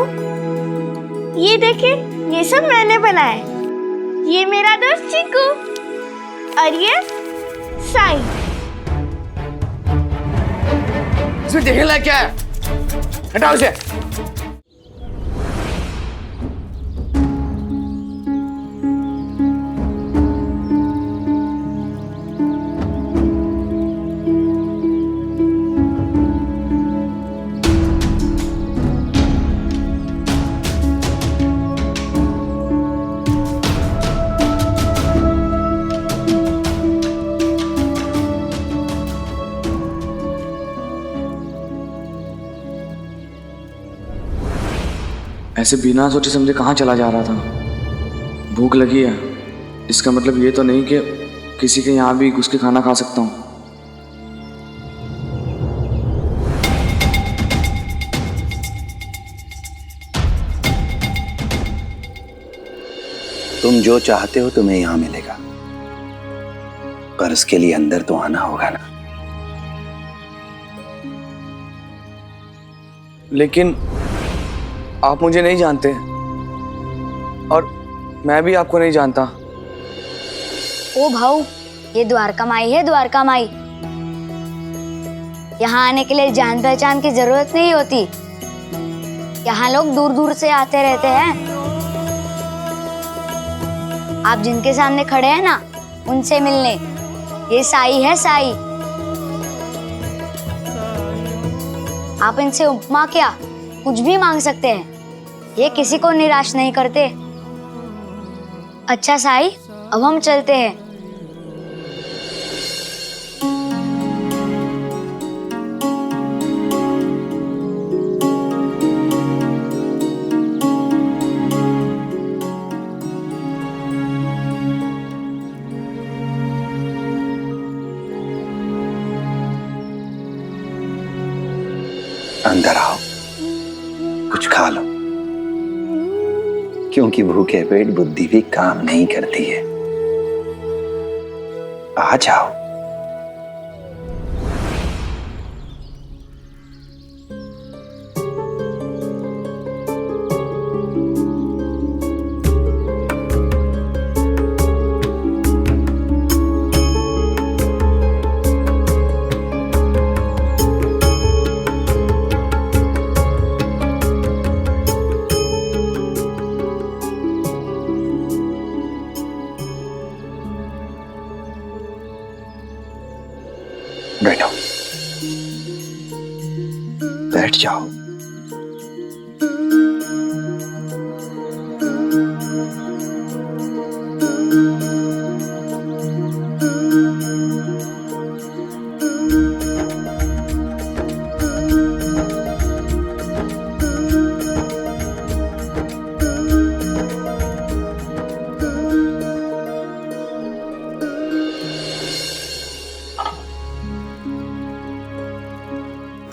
भाऊ, ये देखे, ये सब मैंने बनाया है। ये मेरा दोस्त चिकू और ये साई। इसमें देखने लायक क्या है? हटाओ इसे। ऐसे बिना सोचे समझे कहाँ चला जा रहा था? भूख लगी है, इसका मतलब ये तो नहीं कि किसी के यहाँ भी घुस के खाना खा सकता हूँ। तुम जो चाहते हो तुम्हें यहाँ मिलेगा, पर उसके लिए अंदर तो आना होगा ना। लेकिन आप मुझे नहीं जानते और मैं भी आपको नहीं जानता। ओ भाऊ, ये द्वारका माई है, द्वारका माई। यहाँ आने के लिए जान पहचान की जरूरत नहीं होती। यहाँ लोग दूर दूर से आते रहते हैं। आप जिनके सामने खड़े हैं ना, उनसे मिलने। ये साई है, साई। आप इनसे उपमा क्या कुछ भी मांग सकते हैं। ये किसी को निराश नहीं करते। अच्छा साई, अब हम चलते हैं। अंदर आओ, कुछ खा लो, क्योंकि भूखे पेट बुद्धि भी काम नहीं करती है। आ जाओ। बैठो, बैठ जाओ।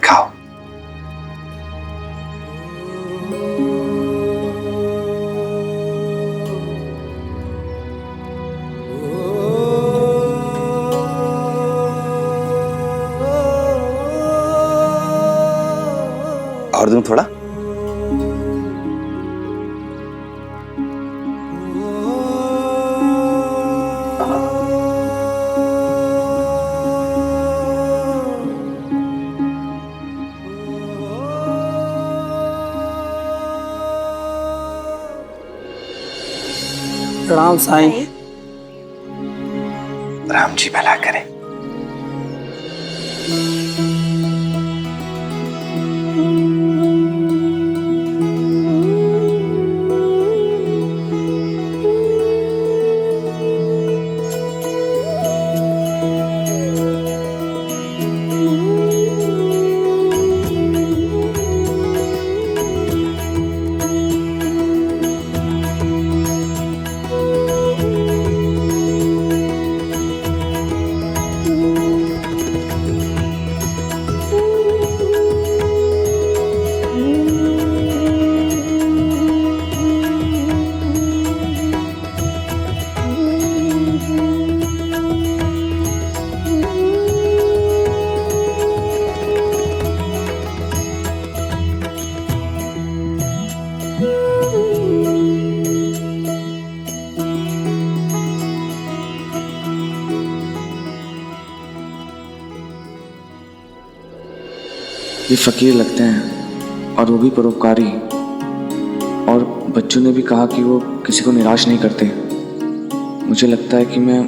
खाओ। और दूं थोड़ा? प्रणाम साईं। राम जी भला करे। ये फ़कीर लगते हैं और वो भी परोपकारी। और बच्चों ने भी कहा कि वो किसी को निराश नहीं करते। मुझे लगता है कि मैं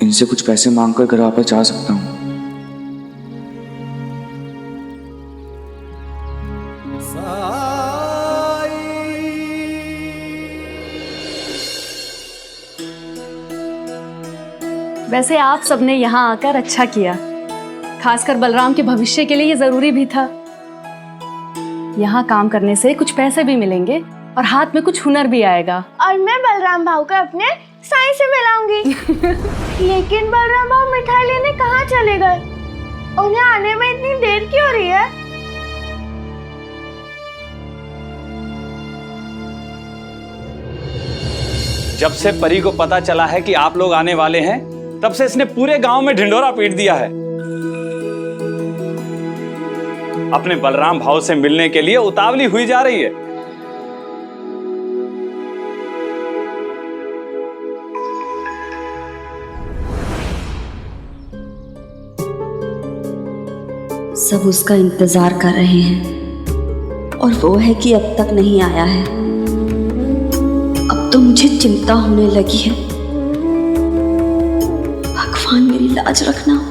इनसे कुछ पैसे मांगकर घर वापस जा सकता हूँ। वैसे आप सबने यहाँ आकर अच्छा किया, खासकर बलराम के भविष्य के लिए ये जरूरी भी था। यहाँ काम करने से कुछ पैसे भी मिलेंगे और हाथ में कुछ हुनर भी आएगा। और मैं बलराम भाऊ को अपने साईं से मिलाऊंगी। लेकिन बलराम भाऊ मिठाई लेने कहाँ चले गए? उन्हें आने में इतनी देर क्यों हो रही है? जब से परी को पता चला है कि आप लोग आने वाले हैं, तब से इसने पूरे गांव में ढिंढोरा पीट दिया है। अपने बलराम भाव से मिलने के लिए उतावली हुई जा रही है। सब उसका इंतजार कर रहे हैं और वो है कि अब तक नहीं आया है। अब तो मुझे चिंता होने लगी है। भगवान मेरी लाज रखना।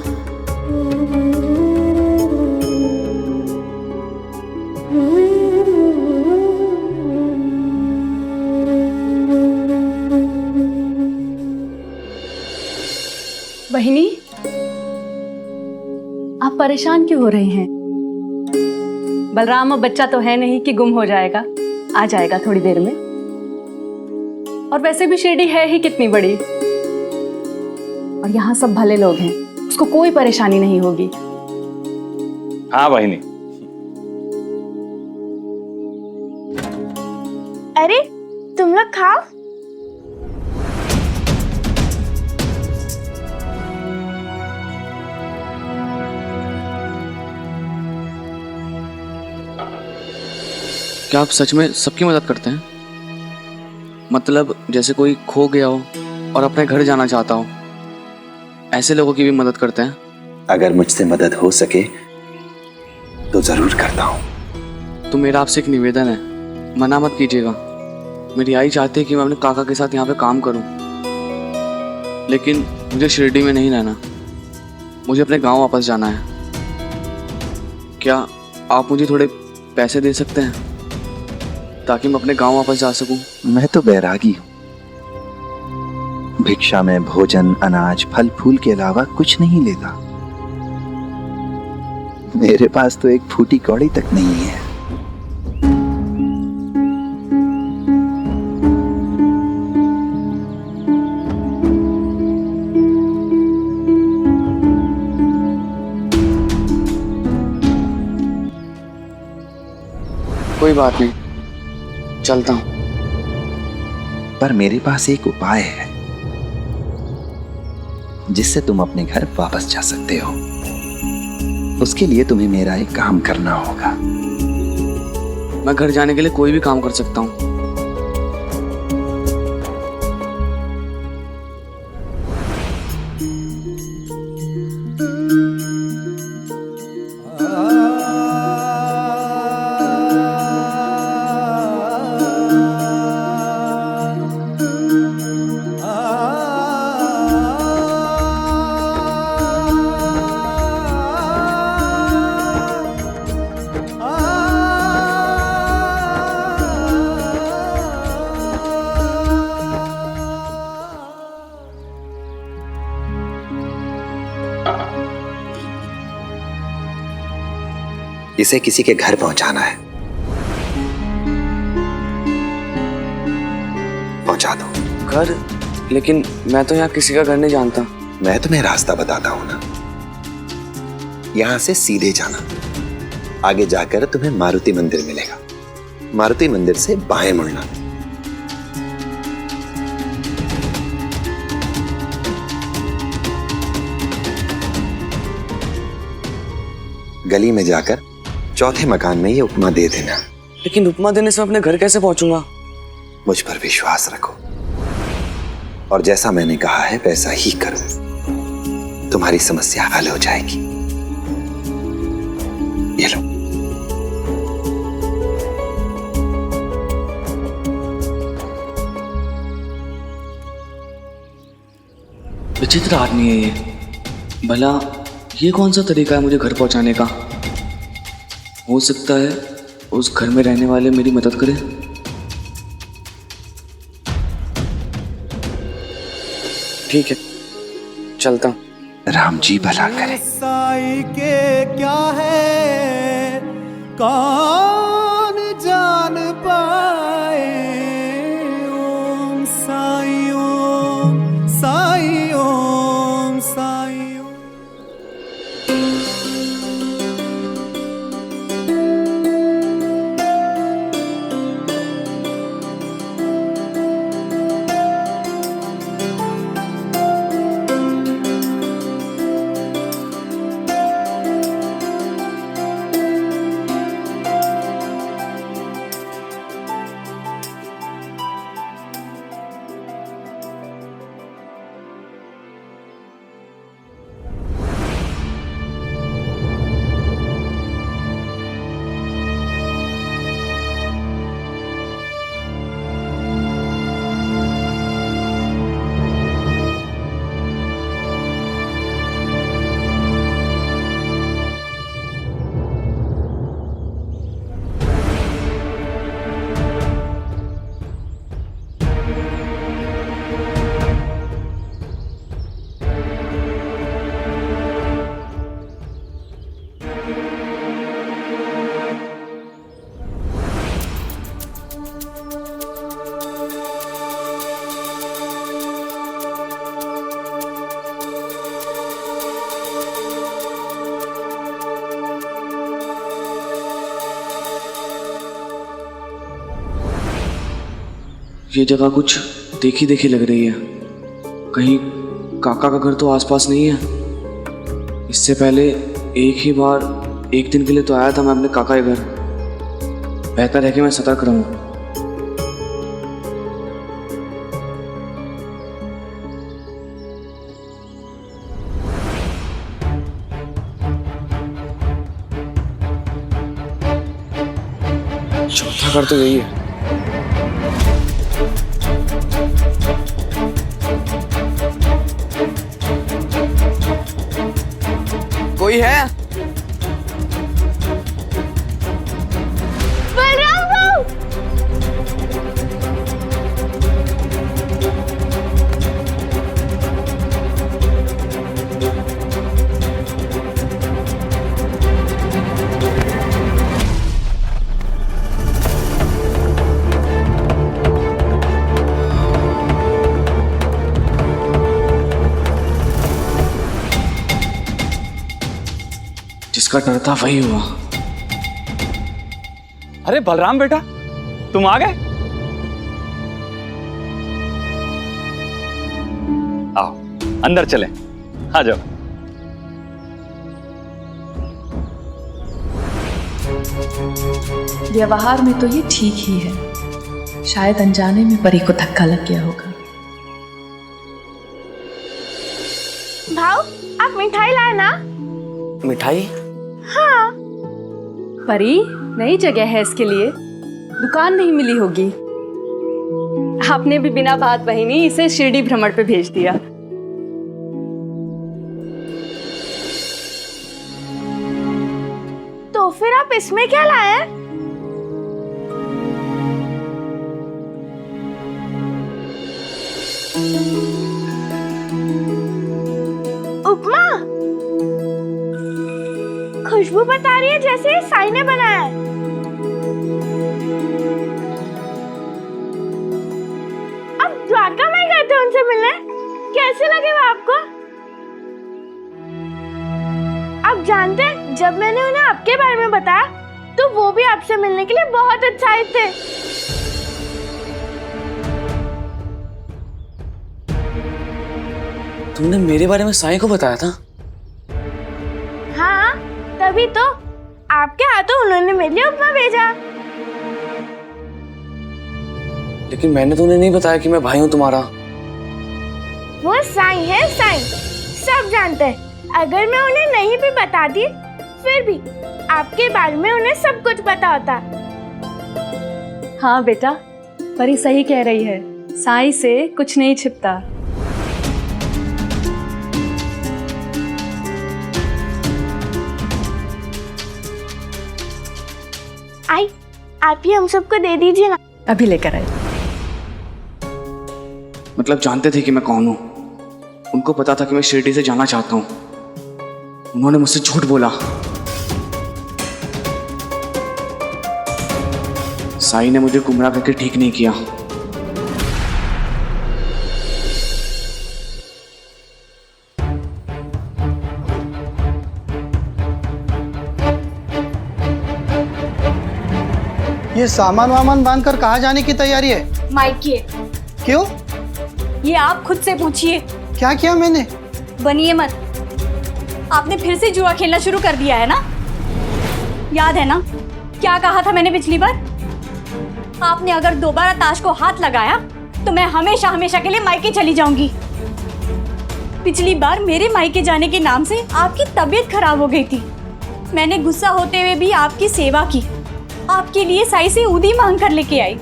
बहिनी, आप परेशान क्यों हो रहे हैं? बलराम अब बच्चा तो है नहीं कि गुम हो जाएगा, आ जाएगा थोड़ी देर में। और वैसे भी शिरडी है ही कितनी बड़ी, और यहाँ सब भले लोग हैं, उसको कोई परेशानी नहीं होगी। हाँ बहिनी। अरे तुम लोग खाओ। क्या आप सच में सबकी मदद करते हैं? मतलब जैसे कोई खो गया हो और अपने घर जाना चाहता हो, ऐसे लोगों की भी मदद करते हैं? अगर मुझसे मदद हो सके तो जरूर करता हूँ। तो मेरा आपसे एक निवेदन है, मना मत कीजिएगा। मेरी आई चाहती है कि मैं अपने काका के साथ यहाँ पे काम करूँ, लेकिन मुझे शिरडी में नहीं रहना, मुझे अपने गांव वापस जाना है। क्या आप मुझे थोड़े पैसे दे सकते हैं ताकि मैं अपने गांव वापस जा सकूं? मैं तो बैरागी हूँ। भिक्षा में भोजन, अनाज, फल फूल के अलावा कुछ नहीं लेता। मेरे पास तो एक फूटी कौड़ी तक नहीं है। कोई बात नहीं, चलता हूँ। पर मेरे पास एक उपाय है जिससे तुम अपने घर वापस जा सकते हो। उसके लिए तुम्हें मेरा एक काम करना होगा। मैं घर जाने के लिए कोई भी काम कर सकता हूँ। इसे किसी के घर पहुंचाना है। पहुंचा दो। घर? लेकिन मैं तो यहाँ किसी का घर नहीं जानता। मैं तुम्हें रास्ता बताता हूं ना। यहां से सीधे जाना, आगे जाकर तुम्हें मारुति मंदिर मिलेगा। मारुति मंदिर से बाएं मुड़ना। गली में जाकर चौथे मकान में ये उपमा दे देना। लेकिन उपमा देने से मैं अपने घर कैसे पहुंचूंगा? मुझ पर विश्वास रखो और जैसा मैंने कहा है वैसा ही करो, तुम्हारी समस्या हल हो जाएगी। ये लो। विचित्र आदमी है ये। भला ये कौन सा तरीका है मुझे घर पहुंचाने का? हो सकता है उस घर में रहने वाले मेरी मदद करें। ठीक है, चलता हूं। राम जी भला करे। साई के क्या है कौन जान पाए। ओम साई ओम साई ओम साई ओम। ये जगह कुछ देखी देखी लग रही है। कहीं काका का घर तो आसपास नहीं है। इससे पहले एक ही बार एक दिन के लिए तो आया था मैं अपने काका के घर। बेहतर है कि मैं सतर्क रहूं। चौथा घर तो यही है। कोई है? बलराम भाऊ! जिसका डर था वही हुआ। अरे बलराम बेटा, तुम आ गए? आओ अंदर चलें। आ जाओ। व्यवहार में तो ये ठीक ही है, शायद अनजाने में परी को धक्का लग गया होगा। भाऊ, आप मिठाई लाए ना? मिठाई? हाँ। परी, नई जगह है इसके लिए, दुकान नहीं मिली होगी। आपने भी बिना बात बहिनी इसे शिरडी भ्रमण पे भेज दिया। तो फिर आप इसमें क्या लाए? उपमा? खुशबू बता रही है जैसे साई ने बनाया है। अब द्वारका में गए थे उनसे मिलने, कैसे लगे वो आपको? आप जानते हैं, जब मैंने उन्हें आपके बारे में बताया तो वो भी आपसे मिलने के लिए बहुत उत्साहित थे। तुमने मेरे बारे में साई को बताया था? हाँ, तभी तो आपके हाथों उन्होंने मेरे लिए उपमा भेजा। लेकिन मैंने तो उन्हें नहीं बताया कि मैं भाई हूँ तुम्हारा। वो साई है, साई सब जानते हैं। अगर मैं उन्हें नहीं भी बताती, फिर भी आपके बारे में उन्हें सब कुछ पता होता। हाँ बेटा, परी सही कह रही है, साई से कुछ नहीं छिपता। आप ही हम सबको दे दीजिए ना। अभी लेकर आए। मतलब जानते थे कि मैं कौन हूँ, उनको पता था कि मैं शिरडी से जाना चाहता हूँ, उन्होंने मुझसे झूठ बोला। साई ने मुझे गुमराह करके ठीक नहीं किया। ये सामान वामान बांधकर कहाँ जाने की तैयारी है? माइके, क्यों? ये आप खुद से पूछिए। क्या किया मैंने? बनिए मत। आपने फिर से जुआ खेलना शुरू कर दिया है ना? याद है ना क्या कहा था मैंने पिछली बार? आपने अगर दोबारा ताश को हाथ लगाया तो मैं हमेशा हमेशा के लिए मायके चली जाऊंगी। पिछली बार मेरे मायके जाने के नाम से आपकी तबीयत खराब हो गई थी। मैंने गुस्सा होते हुए भी आपकी सेवा की, आपके लिए साई से उदी मांग कर लेके आई।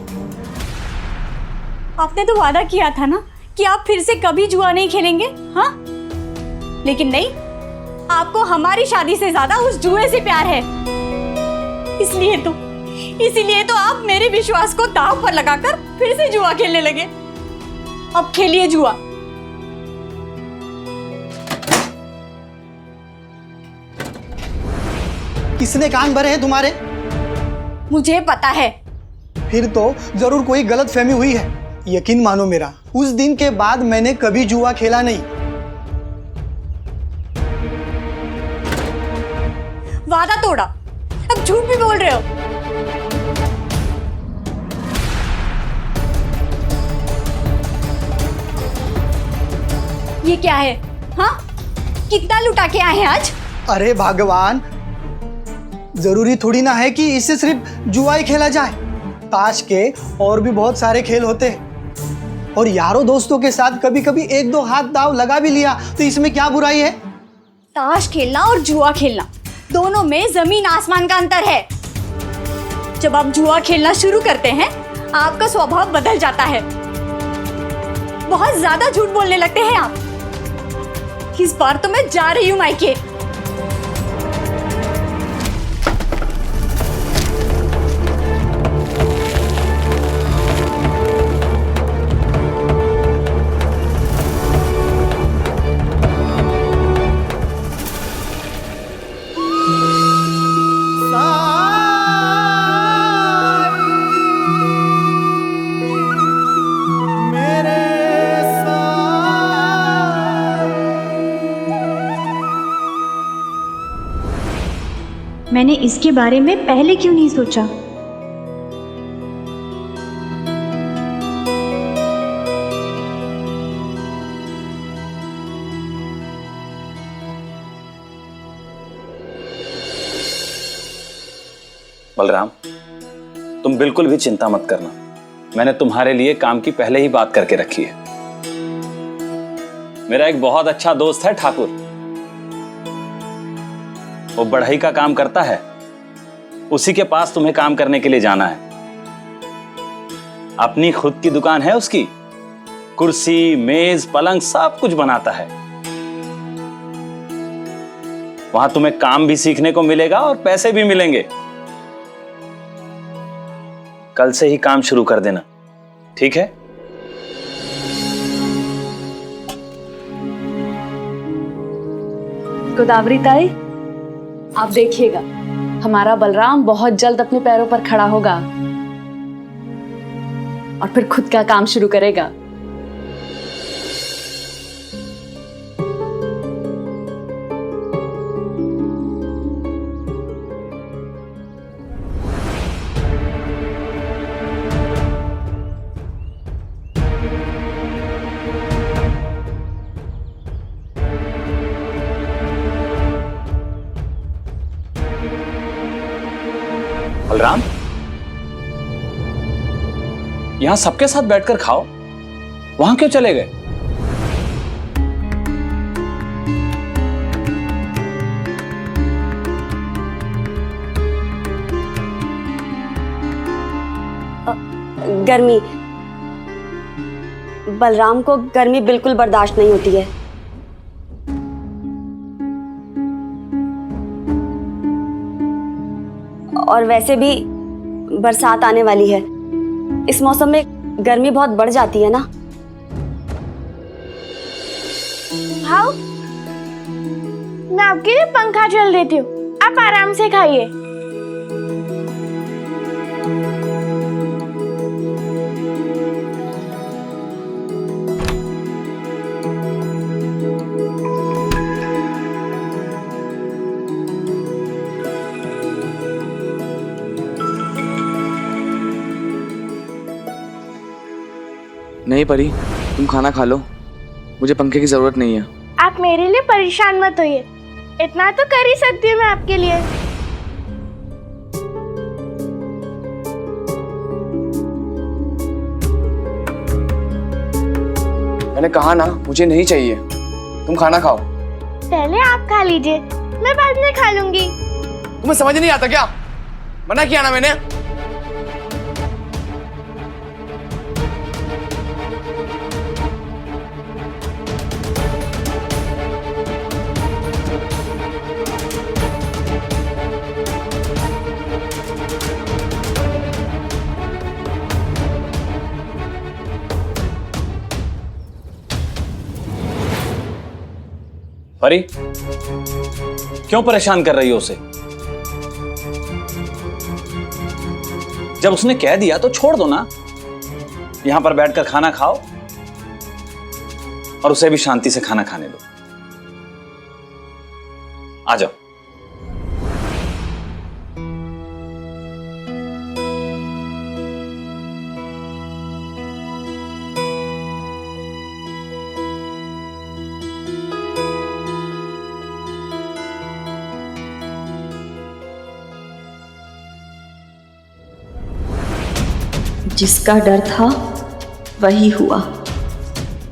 आपने तो वादा किया था ना कि आप फिर से कभी जुआ नहीं खेलेंगे, हाँ? लेकिन नहीं, आपको हमारी शादी से ज्यादा उस जुए से प्यार है। इसीलिए तो आप मेरे विश्वास को दांव पर लगाकर फिर से जुआ खेलने लगे। अब खेलिए जुआ। किसने कान भरे हैं तुम्हारे? मुझे पता है। फिर तो जरूर कोई गलतफहमी हुई है। यकीन मानो मेरा, उस दिन के बाद मैंने कभी जुआ खेला नहीं। वादा तोड़ा, अब झूठ भी बोल रहे हो। ये क्या है, हाँ? कितना लुटा के आए हैं आज? अरे भगवान, जरूरी थोड़ी ना है कि इससे सिर्फ जुआ ही खेला जाए। ताश के और भी बहुत सारे खेल होते हैं, और यारों दोस्तों के साथ कभी कभी एक दो हाथ दाव लगा भी लिया तो इसमें क्या बुराई है? ताश खेलना और जुआ खेलना दोनों में जमीन आसमान का अंतर है। जब आप जुआ खेलना शुरू करते हैं आपका स्वभाव बदल जाता है। बहुत ज्यादा झूठ बोलने लगते हैं आप। इस बार तो मैं जा रही हूँ मायके। मैंने इसके बारे में पहले क्यों नहीं सोचा? बलराम, तुम बिल्कुल भी चिंता मत करना। मैंने तुम्हारे लिए काम की पहले ही बात करके रखी है। मेरा एक बहुत अच्छा दोस्त है ठाकुर, वो बढ़ई का काम करता है। उसी के पास तुम्हें काम करने के लिए जाना है। अपनी खुद की दुकान है उसकी। कुर्सी, मेज, पलंग सब कुछ बनाता है। वहां तुम्हें काम भी सीखने को मिलेगा और पैसे भी मिलेंगे। कल से ही काम शुरू कर देना, ठीक है? गोदावरी ताई, आप देखिएगा हमारा बलराम बहुत जल्द अपने पैरों पर खड़ा होगा और फिर खुद का काम शुरू करेगा। बलराम, यहां सबके साथ बैठकर खाओ, वहां क्यों चले गए? गर्मी, बलराम को गर्मी बिल्कुल बर्दाश्त नहीं होती है। और वैसे भी बरसात आने वाली है, इस मौसम में गर्मी बहुत बढ़ जाती है ना। भाव, मैं आपके लिए पंखा चल देती हूँ, आप आराम से खाइए। नहीं परी, तुम खाना खा लो, मुझे पंखे की जरूरत नहीं है। आप मेरे लिए परेशान मत होइए, इतना तो कर ही सकती हूँ मैं आपके लिए। मैंने कहा ना, मुझे नहीं चाहिए, तुम खाना खाओ। पहले आप खा लीजिए, मैं बाद में खा लूंगी। तुम्हें समझ नहीं आता क्या? मना किया ना मैंने। परी, क्यों परेशान कर रही हो उसे? जब उसने कह दिया तो छोड़ दो ना। यहां पर बैठकर खाना खाओ और उसे भी शांति से खाना खाने दो। आ जाओ। जिसका डर था वही हुआ,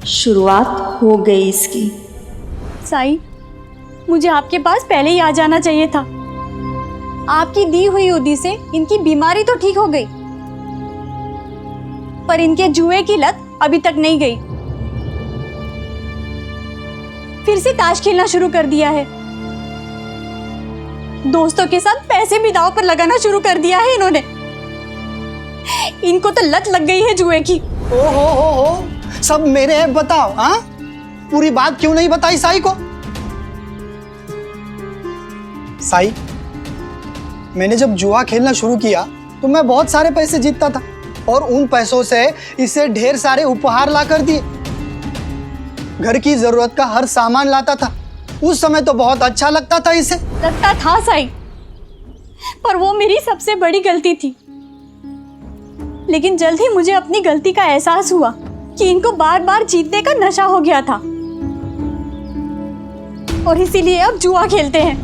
शुरुआत हो गई इसकी। साईं, मुझे आपके पास पहले ही आ जाना चाहिए था। आपकी दी हुई उदी से इनकी बीमारी तो ठीक हो गई, पर इनके जुए की लत अभी तक नहीं गई। फिर से ताश खेलना शुरू कर दिया है। दोस्तों के साथ पैसे भी दांव पर लगाना शुरू कर दिया है इन्होंने। इनको तो लत लग गई है जुए की। ओ हो, सब मेरे हैं, बताओ। हाँ, पूरी बात क्यों नहीं बताई साई को? साई, मैंने जब जुआ खेलना शुरू किया तो मैं बहुत सारे पैसे जीतता था और उन पैसों से इसे ढेर सारे उपहार ला कर दिए। घर की जरूरत का हर सामान लाता था। उस समय तो बहुत अच्छा लगता था इसे। लगता था साईं, पर वो मेरी सबसे बड़ी गलती थी। लेकिन जल्द ही मुझे अपनी गलती का एहसास हुआ कि इनको बार बार जीतने का नशा हो गया था और इसीलिए अब जुआ खेलते हैं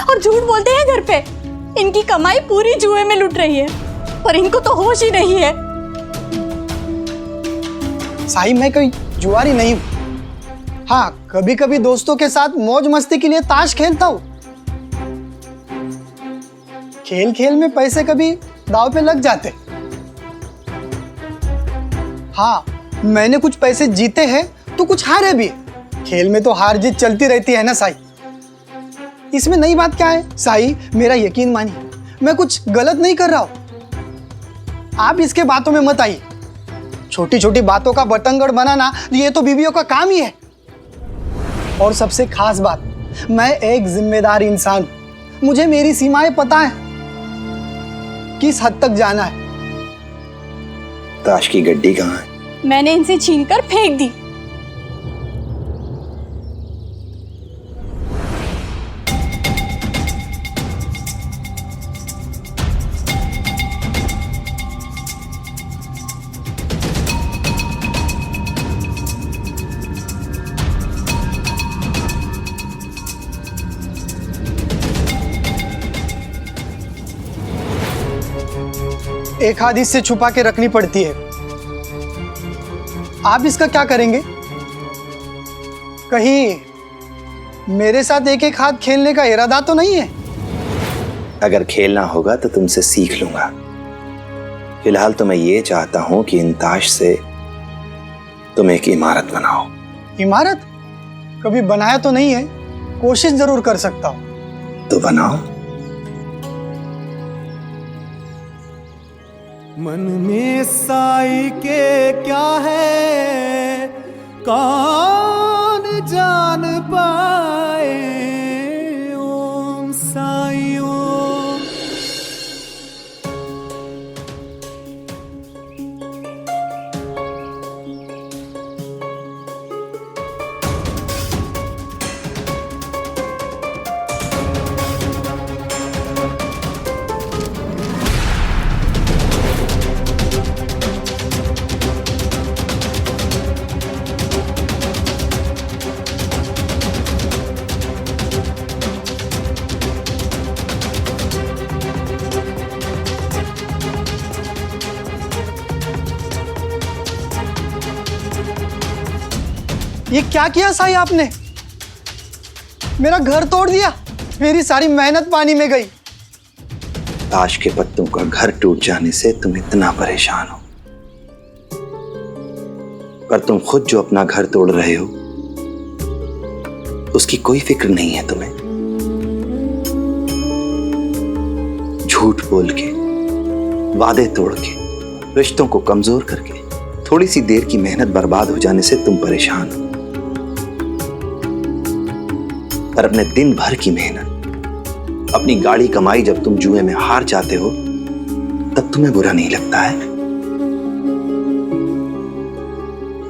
और झूठ बोलते हैं घर पे। इनकी कमाई पूरी जुए में लुट रही है, पर इनको तो होश ही नहीं है। साई, मैं कोई जुआरी नहीं हूं। हाँ, कभी कभी दोस्तों के साथ मौज मस्ती के लिए ताश खेलता हूं। खेल खेल में पैसे कभी दांव पे लग जाते। हाँ, मैंने कुछ पैसे जीते हैं तो कुछ हारे भी। खेल में तो हार जीत चलती रहती है ना साई। इसमें नई बात क्या है? साई, मेरा यकीन मानिए, मैं कुछ गलत नहीं कर रहा हूं। आप इसके बातों में मत आइए। छोटी छोटी बातों का बतंगड़ बनाना ये तो बीवियों का काम ही है। और सबसे खास बात, मैं एक जिम्मेदार इंसान हूं। मुझे मेरी सीमाएं पता है, किस हद तक जाना है। ताश की गड्डी कहाँ है? मैंने इनसे छीनकर फेंक दी। एक हाथ इससे छुपा के रखनी पड़ती है। आप इसका क्या करेंगे? कहीं मेरे साथ एक एक हाथ खेलने का इरादा तो नहीं है? अगर खेलना होगा तो तुमसे सीख लूंगा। फिलहाल तो मैं ये चाहता हूं कि इन ताश से तुम एक इमारत बनाओ। इमारत कभी बनाया तो नहीं है, कोशिश जरूर कर सकता हूं। तो बनाओ। मन में साई के क्या है कौन जान पाए। ओम साई ओम। ये क्या किया साई आपने? मेरा घर तोड़ दिया, मेरी सारी मेहनत पानी में गई। ताश के पत्तों का घर टूट जाने से तुम इतना परेशान हो, पर तुम खुद जो अपना घर तोड़ रहे हो उसकी कोई फिक्र नहीं है तुम्हें। झूठ बोल के, वादे तोड़ के, रिश्तों को कमजोर करके थोड़ी सी देर की मेहनत बर्बाद हो जाने से तुम परेशान हो, पर अपने दिन भर की मेहनत, अपनी गाड़ी कमाई जब तुम जुए में हार जाते हो तब तुम्हें बुरा नहीं लगता है?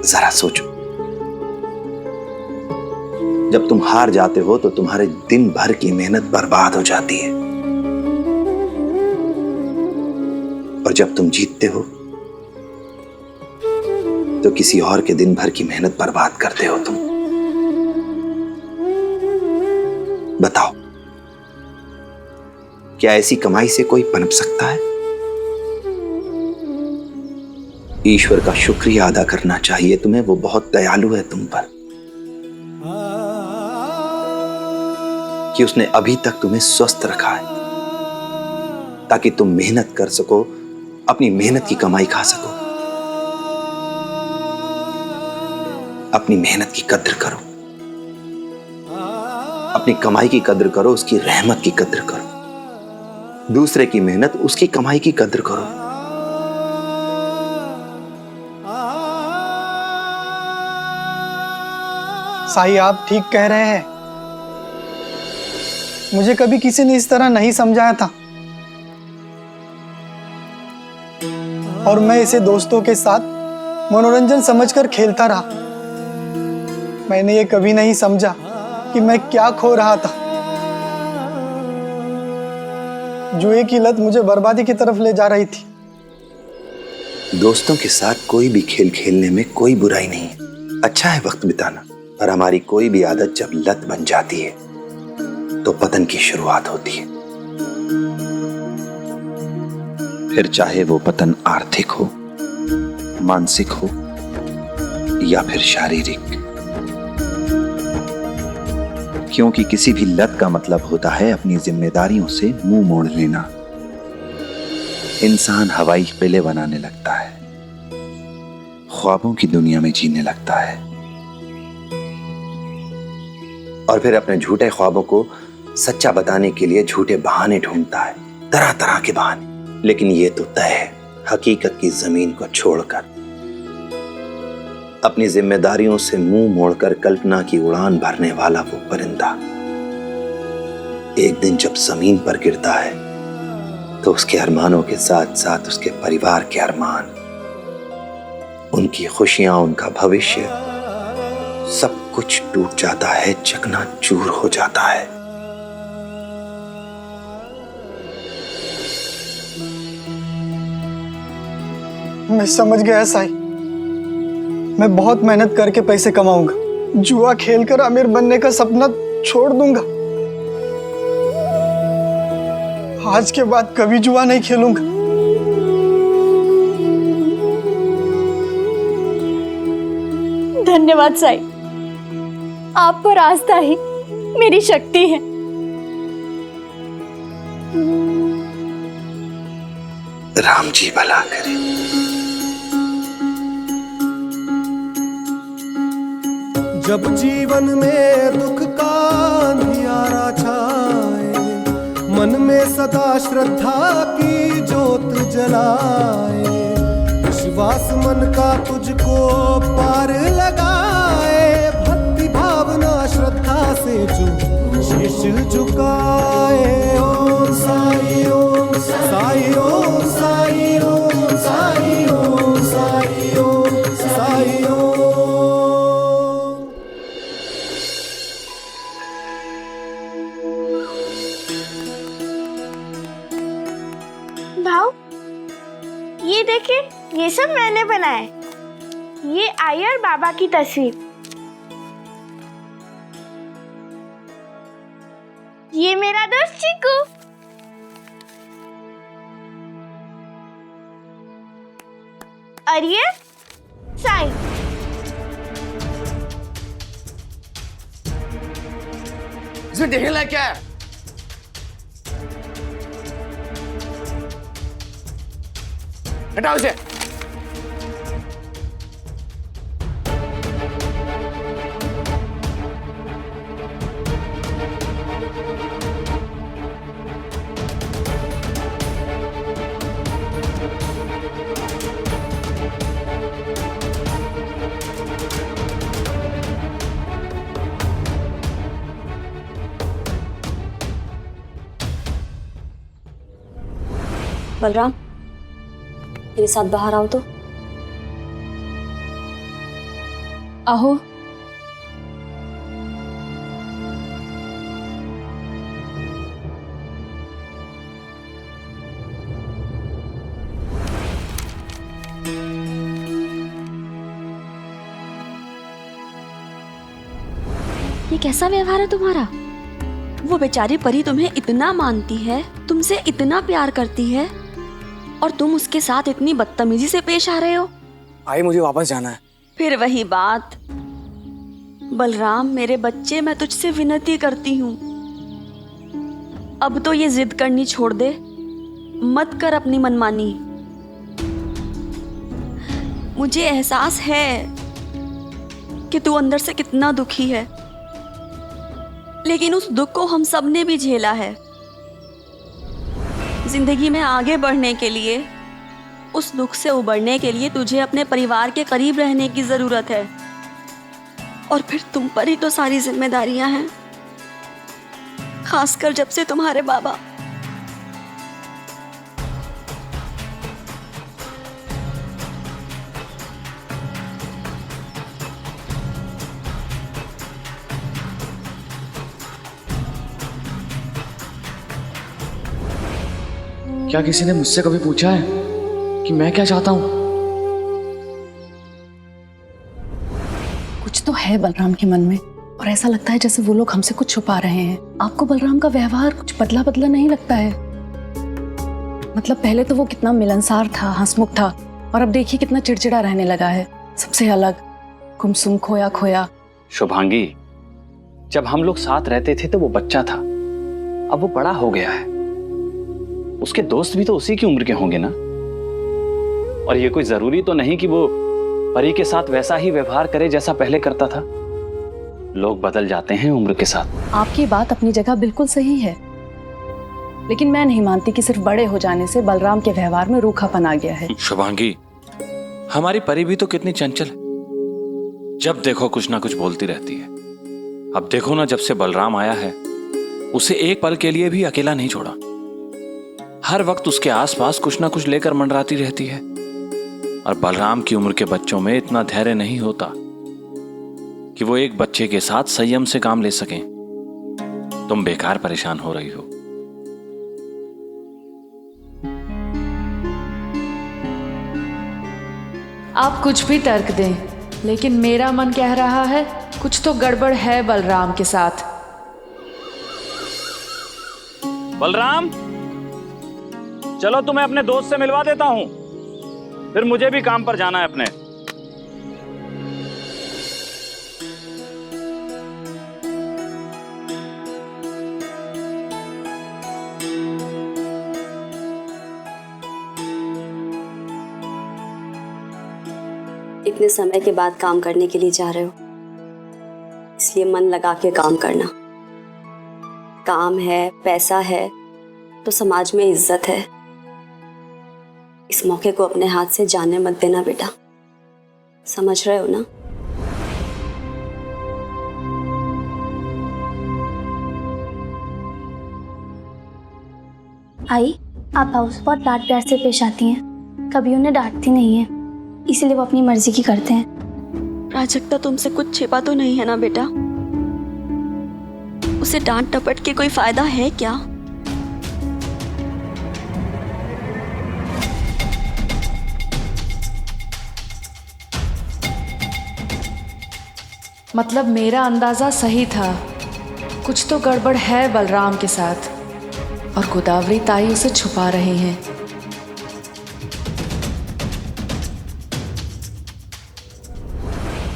जरा सोचो, जब तुम हार जाते हो तो तुम्हारे दिन भर की मेहनत बर्बाद हो जाती है, और जब तुम जीतते हो तो किसी और के दिन भर की मेहनत बर्बाद करते हो तुम। बताओ, क्या ऐसी कमाई से कोई पनप सकता है? ईश्वर का शुक्रिया अदा करना चाहिए तुम्हें, वो बहुत दयालु है तुम पर कि उसने अभी तक तुम्हें स्वस्थ रखा है ताकि तुम मेहनत कर सको, अपनी मेहनत की कमाई खा सको। अपनी मेहनत की कद्र करो, अपनी कमाई की कद्र करो, उसकी रहमत की कद्र करो। दूसरे की मेहनत, उसकी कमाई की कद्र करो। साई आप ठीक कह रहे हैं, मुझे कभी किसी ने इस तरह नहीं समझाया था, और मैं इसे दोस्तों के साथ मनोरंजन समझकर खेलता रहा। मैंने ये कभी नहीं समझा कि मैं क्या खो रहा था। जुए की लत मुझे बर्बादी की तरफ ले जा रही थी। दोस्तों के साथ कोई भी खेल खेलने में कोई बुराई नहीं है, अच्छा है वक्त बिताना, पर हमारी कोई भी आदत जब लत बन जाती है तो पतन की शुरुआत होती है। फिर चाहे वो पतन आर्थिक हो, मानसिक हो या फिर शारीरिक, क्योंकि किसी भी लत का मतलब होता है अपनी जिम्मेदारियों से मुंह मोड़ लेना। इंसान हवाई किले बनाने लगता है, ख्वाबों की दुनिया में जीने लगता है, और फिर अपने झूठे ख्वाबों को सच्चा बताने के लिए झूठे बहाने ढूंढता है, तरह तरह के बहाने। लेकिन ये तो तय है, हकीकत की जमीन को छोड़कर, अपनी जिम्मेदारियों से मुंह मोड़कर कल्पना की उड़ान भरने वाला वो परिंदा एक दिन जब जमीन पर गिरता है तो उसके अरमानों के साथ साथ उसके परिवार के अरमान, उनकी खुशियां, उनका भविष्य, सब कुछ टूट जाता है, चकनाचूर हो जाता है। मैं समझ गया साई, मैं बहुत मेहनत करके पैसे कमाऊंगा, जुआ खेलकर अमीर बनने का सपना छोड़ दूंगा। आज के बाद कभी जुआ नहीं खेलूंगा। धन्यवाद साई, आप पर आस्था ही मेरी शक्ति है। राम जी भला करे। जब जीवन में दुख का अंधियारा छाए, मन में सदा श्रद्धा की ज्योत जलाए, विश्वास मन का तुझको पार लगाए, भक्ति भावना श्रद्धा से जो शीश झुकाए। ओम साई ओम साई ओम साई ओम साई ओम साई ओम साई ओम। भाऊ, ये देखिए, ये सब मैंने बनाया। ये आई और बाबा की तस्वीर। ये मेरा दोस्त चीकू। और ये साई। इसमें देखने लायक क्या है? हटाओ इसे। बलराम, मेरे साथ बाहर आओ तो। आहो। ये कैसा व्यवहार है तुम्हारा? वो बेचारी परी तुम्हें इतना मानती है, तुमसे इतना प्यार करती है, और तुम उसके साथ इतनी बदतमीजी से पेश आ रहे हो। आई, मुझे वापस जाना है। फिर वही बात। बलराम मेरे बच्चे, मैं तुझसे विनती करती हूँ, अब तो ये जिद करनी छोड़ दे, मत कर अपनी मनमानी। मुझे एहसास है कि तू अंदर से कितना दुखी है, लेकिन उस दुख को हम सब ने भी झेला है। जिंदगी में आगे बढ़ने के लिए, उस दुख से उबरने के लिए तुझे अपने परिवार के करीब रहने की जरूरत है, और फिर तुम पर ही तो सारी जिम्मेदारियां हैं, खासकर जब से तुम्हारे बाबा। क्या किसी ने मुझसे कभी पूछा है कि मैं क्या चाहता हूँ? कुछ तो है बलराम के मन में, और ऐसा लगता है जैसे वो लोग हमसे कुछ छुपा रहे हैं। आपको बलराम का व्यवहार कुछ बदला बदला नहीं लगता है? मतलब पहले तो वो कितना मिलनसार था, हंसमुख था, और अब देखिए कितना चिड़चिड़ा रहने लगा है, सबसे अलग, गुमसुम, खोया खोया। शुभांगी, जब हम लोग साथ रहते थे तो वो बच्चा था, अब वो बड़ा हो गया है। उसके दोस्त भी तो उसी की उम्र के होंगे ना, और ये कोई जरूरी तो नहीं कि वो परी के साथ वैसा ही व्यवहार करे जैसा पहले करता था। लोग बदल जाते हैं उम्र के साथ। आपकी बात अपनी जगह बिल्कुल सही है, लेकिन मैं नहीं मानती कि सिर्फ बड़े हो जाने से बलराम के व्यवहार में रूखापन आ गया है। शुभांगी, हमारी परी भी तो कितनी चंचल है, जब देखो कुछ ना कुछ बोलती रहती है। अब देखो ना, जब से बलराम आया है, उसे एक पल के लिए भी अकेला नहीं छोड़ा। हर वक्त उसके आसपास कुछ ना कुछ लेकर मंडराती रहती है, और बलराम की उम्र के बच्चों में इतना धैर्य नहीं होता कि वो एक बच्चे के साथ संयम से काम ले सकें। तुम बेकार परेशान हो रही हो। आप कुछ भी तर्क दें, लेकिन मेरा मन कह रहा है कुछ तो गड़बड़ है बलराम के साथ। बलराम, चलो तुम्हें अपने दोस्त से मिलवा देता हूं, फिर मुझे भी काम पर जाना है अपने। इतने समय के बाद काम करने के लिए जा रहे हो, इसलिए मन लगा के काम करना। काम है, पैसा है, तो समाज में इज्जत है। इस मौके को अपने हाथ से जाने मत देना बेटा, समझ रहे हो ना? आई, आप भाऊ से बहुत डांट प्यार से पेश आती हैं, कभी उन्हें डांटती नहीं है, इसलिए वो अपनी मर्जी की करते हैं। प्राजक्ता तुमसे कुछ छिपा तो नहीं है ना बेटा? उसे डांट टपट के कोई फायदा है क्या? मतलब मेरा अंदाजा सही था, कुछ तो गड़बड़ है बलराम के साथ और गोदावरी ताई उसे छुपा रहे हैं।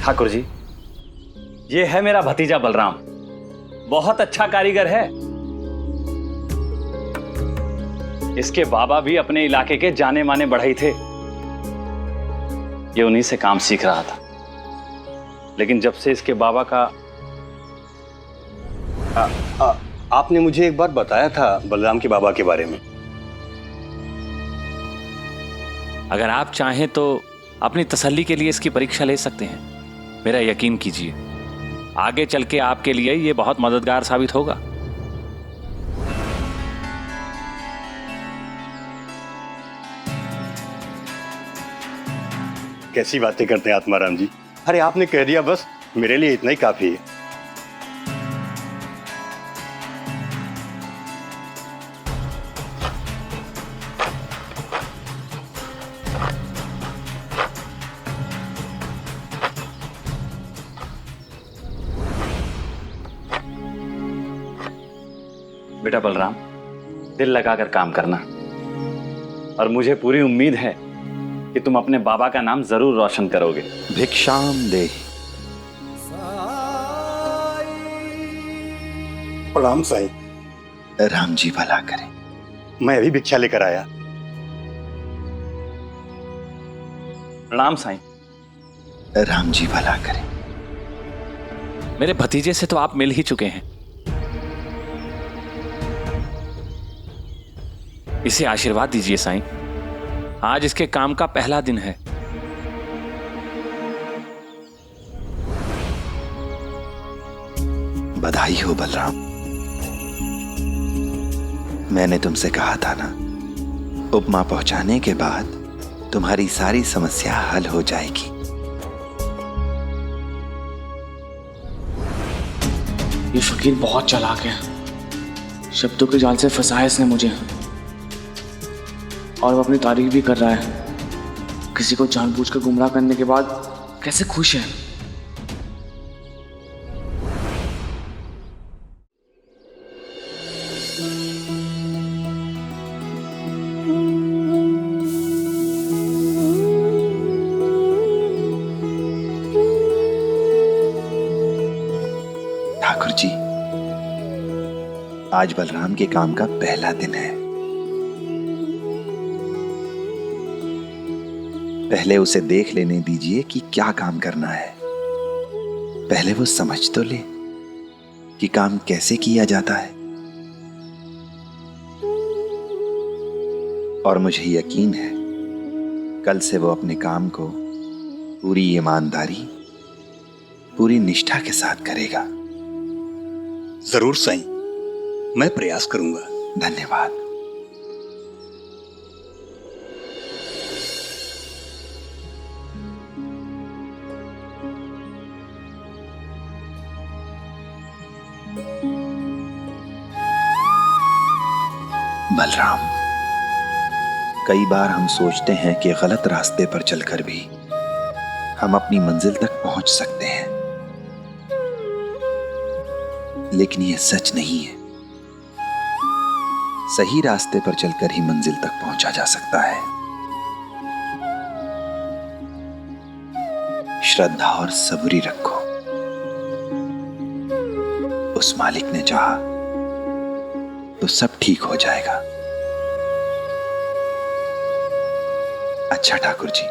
ठाकुर जी, ये है मेरा भतीजा बलराम, बहुत अच्छा कारीगर है। इसके बाबा भी अपने इलाके के जाने माने बढ़ई थे। ये उन्हीं से काम सीख रहा था, लेकिन जब से इसके बाबा का आपने मुझे एक बार बताया था बलराम के बाबा के बारे में। अगर आप चाहें तो अपनी तसल्ली के लिए इसकी परीक्षा ले सकते हैं। मेरा यकीन कीजिए, आगे चल के आपके लिए ये बहुत मददगार साबित होगा। कैसी बातें करते हैं आत्माराम जी। अरे आपने कह दिया बस, मेरे लिए इतना ही काफी है। बेटा बलराम, दिल लगाकर काम करना, और मुझे पूरी उम्मीद है कि तुम अपने बाबा का नाम जरूर रोशन करोगे। भिक्षाम दे। प्रणाम साईं। राम जी भला करे। मैं अभी भिक्षा लेकर आया। प्रणाम साईं। राम जी भला करे। मेरे भतीजे से तो आप मिल ही चुके हैं, इसे आशीर्वाद दीजिए साईं। आज इसके काम का पहला दिन है। बधाई हो बलराम। मैंने तुमसे कहा था ना, उपमा पहुंचाने के बाद तुम्हारी सारी समस्या हल हो जाएगी। ये फकीर बहुत चालाक है, शब्दों के जाल से फंसाया इसने मुझे, और वो अपनी तारीफ भी कर रहा है। किसी को जानबूझकर गुमराह करने के बाद कैसे खुश है। ठाकुर जी, आज बलराम के काम का पहला दिन है। पहले उसे देख लेने दीजिए कि क्या काम करना है। पहले वो समझ तो ले कि काम कैसे किया जाता है। और मुझे यकीन है कल से वो अपने काम को पूरी ईमानदारी, पूरी निष्ठा के साथ करेगा। जरूर साईं, मैं प्रयास करूंगा। धन्यवाद। बलराम, कई बार हम सोचते हैं कि गलत रास्ते पर चलकर भी हम अपनी मंजिल तक पहुंच सकते हैं, लेकिन यह सच नहीं है। सही रास्ते पर चलकर ही मंजिल तक पहुंचा जा सकता है। श्रद्धा और सबूरी रखो। उस मालिक ने चाहा तो सब ठीक हो जाएगा। अच्छा ठाकुर जी,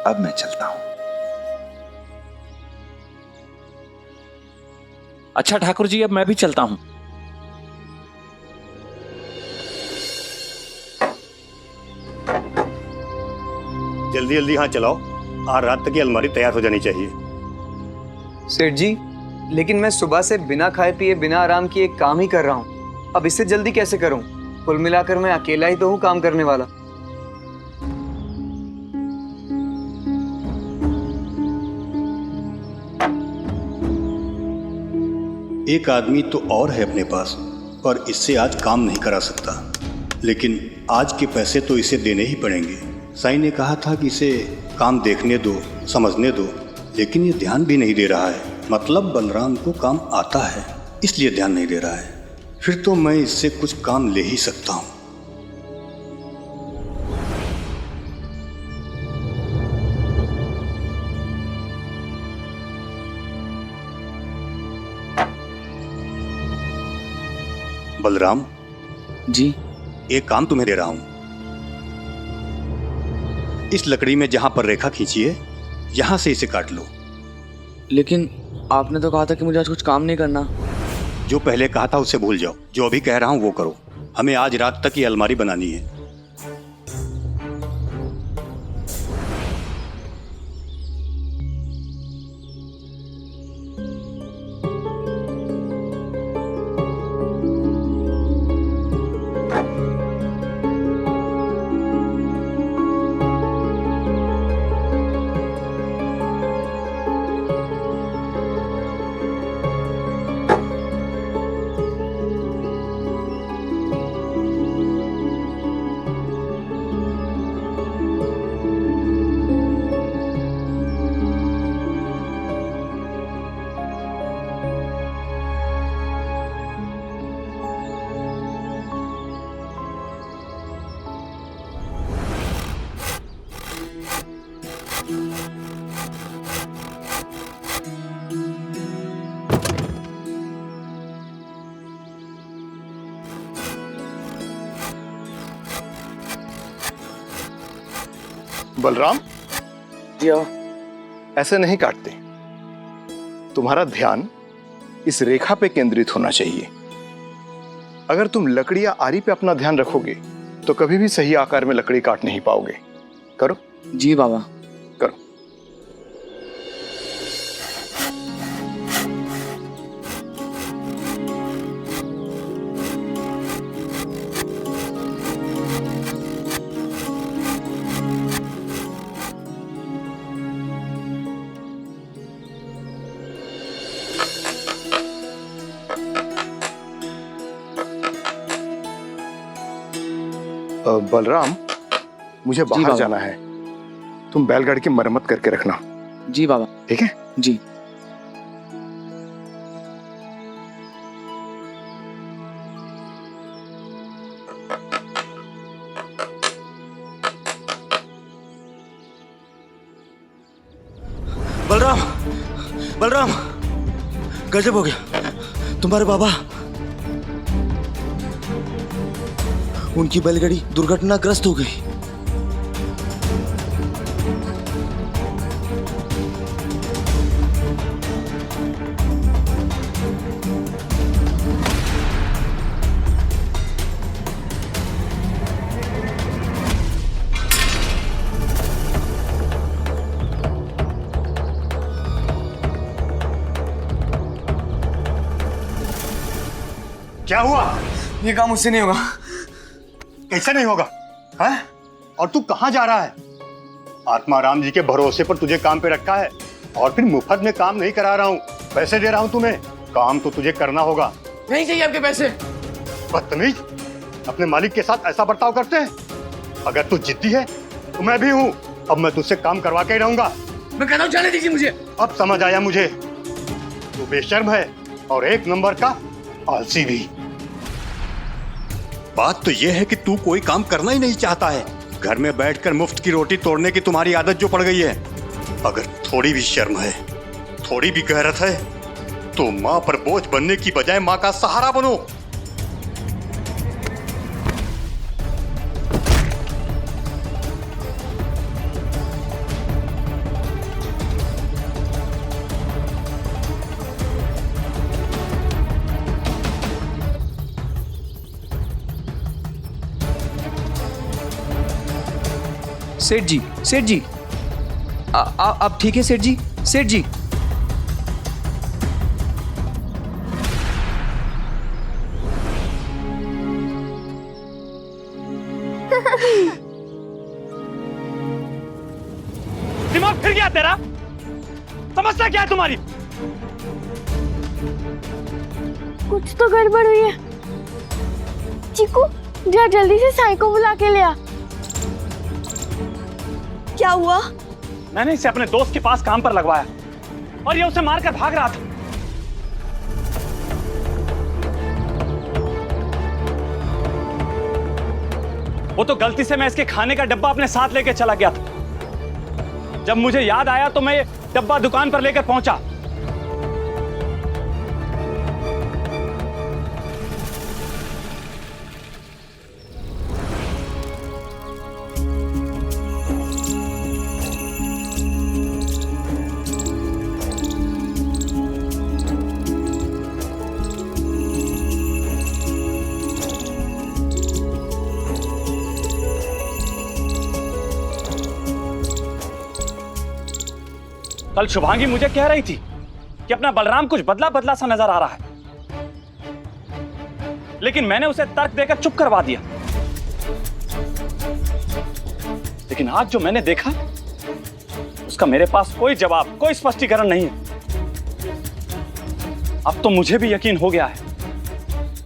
अब मैं चलता हूं। अच्छा ठाकुर जी, अब मैं भी चलता हूं। जल्दी जल्दी यहाँ चलाओ, आज रात तक ये अलमारी तैयार हो जानी चाहिए। सेठ जी, लेकिन मैं सुबह से बिना खाए पिए बिना आराम किए काम ही कर रहा हूँ। अब इससे जल्दी कैसे करूँ? कुल मिलाकर मैं अकेला ही तो हूँ काम करने वाला। एक आदमी तो और है अपने पास, पर इससे आज काम नहीं करा सकता। लेकिन आज के पैसे तो इसे देने ही पड़ेंगे। साईं ने कहा था कि इसे काम देखने दो, समझने दो, लेकिन ये ध्यान भी नहीं दे रहा है। मतलब बलराम को काम आता है, इसलिए ध्यान नहीं दे रहा है। फिर तो मैं इससे कुछ काम ले ही सकता हूँ। बलराम जी, एक काम तुम्हें दे रहा हूं। इस लकड़ी में जहां पर रेखा खींची है, यहां से इसे काट लो। लेकिन आपने तो कहा था कि मुझे आज कुछ काम नहीं करना। जो पहले कहा था उसे भूल जाओ, जो अभी कह रहा हूं वो करो। हमें आज रात तक ये अलमारी बनानी है। बलराम, ऐसे नहीं काटते। तुम्हारा ध्यान इस रेखा पे केंद्रित होना चाहिए। अगर तुम लकड़ी या आरी पे अपना ध्यान रखोगे तो कभी भी सही आकार में लकड़ी काट नहीं पाओगे। करो। जी बाबा। करो। बलराम, मुझे बाहर जाना है। तुम बैलगाड़ी की मरम्मत करके रखना। जी बाबा। ठीक है? जी। बलराम, बलराम, गजब हो गया। तुम्हारे बाबा, उनकी बैलगाड़ी दुर्घटनाग्रस्त हो गई। क्या हुआ? ये काम मुझसे नहीं होगा। कैसे नहीं होगा? है? और तू कहां जा रहा है? आत्माराम जी के भरोसे पर तुझे काम पे रखा है और फिर मुफ्त में काम नहीं करा रहा हूं, पैसे दे रहा हूं तुम्हें। काम तो तुझे करना होगा। नहीं चाहिए आपके पैसे। बदतमीज, अपने मालिक के साथ ऐसा बर्ताव करते हैं? अगर तू जिद्दी है तो मैं भी हूं। अब मैं तुझसे काम करवा के ही रहूंगा। मैं कहता हूं जाने दीजिए मुझे। अब समझ आया मुझे, तू बेशर्म है और एक नंबर का आलसी भी। बात तो यह है कि तू कोई काम करना ही नहीं चाहता है। घर में बैठकर मुफ्त की रोटी तोड़ने की तुम्हारी आदत जो पड़ गई है। अगर थोड़ी भी शर्म है, थोड़ी भी गैरत है, तो मां पर बोझ बनने की बजाय मां का सहारा बनो। सेठ जी, सेठ जी, आप ठीक है सेठ जी? सेठ जी, दिमाग फिर गया तेरा? समस्या क्या है तुम्हारी? कुछ तो गड़बड़ हुई है। चीकू, जा जल्दी से साई को बुला के ले आ। क्या हुआ? मैंने इसे अपने दोस्त के पास काम पर लगवाया और ये उसे मारकर भाग रहा था। वो तो गलती से मैं इसके खाने का डब्बा अपने साथ लेकर चला गया था। जब मुझे याद आया तो मैं ये डब्बा दुकान पर लेकर पहुंचा। कल शुभांगी मुझे कह रही थी कि अपना बलराम कुछ बदला बदला सा नजर आ रहा है, लेकिन मैंने उसे तर्क देकर चुप करवा दिया। लेकिन आज जो मैंने देखा उसका मेरे पास कोई जवाब, कोई स्पष्टीकरण नहीं है। अब तो मुझे भी यकीन हो गया है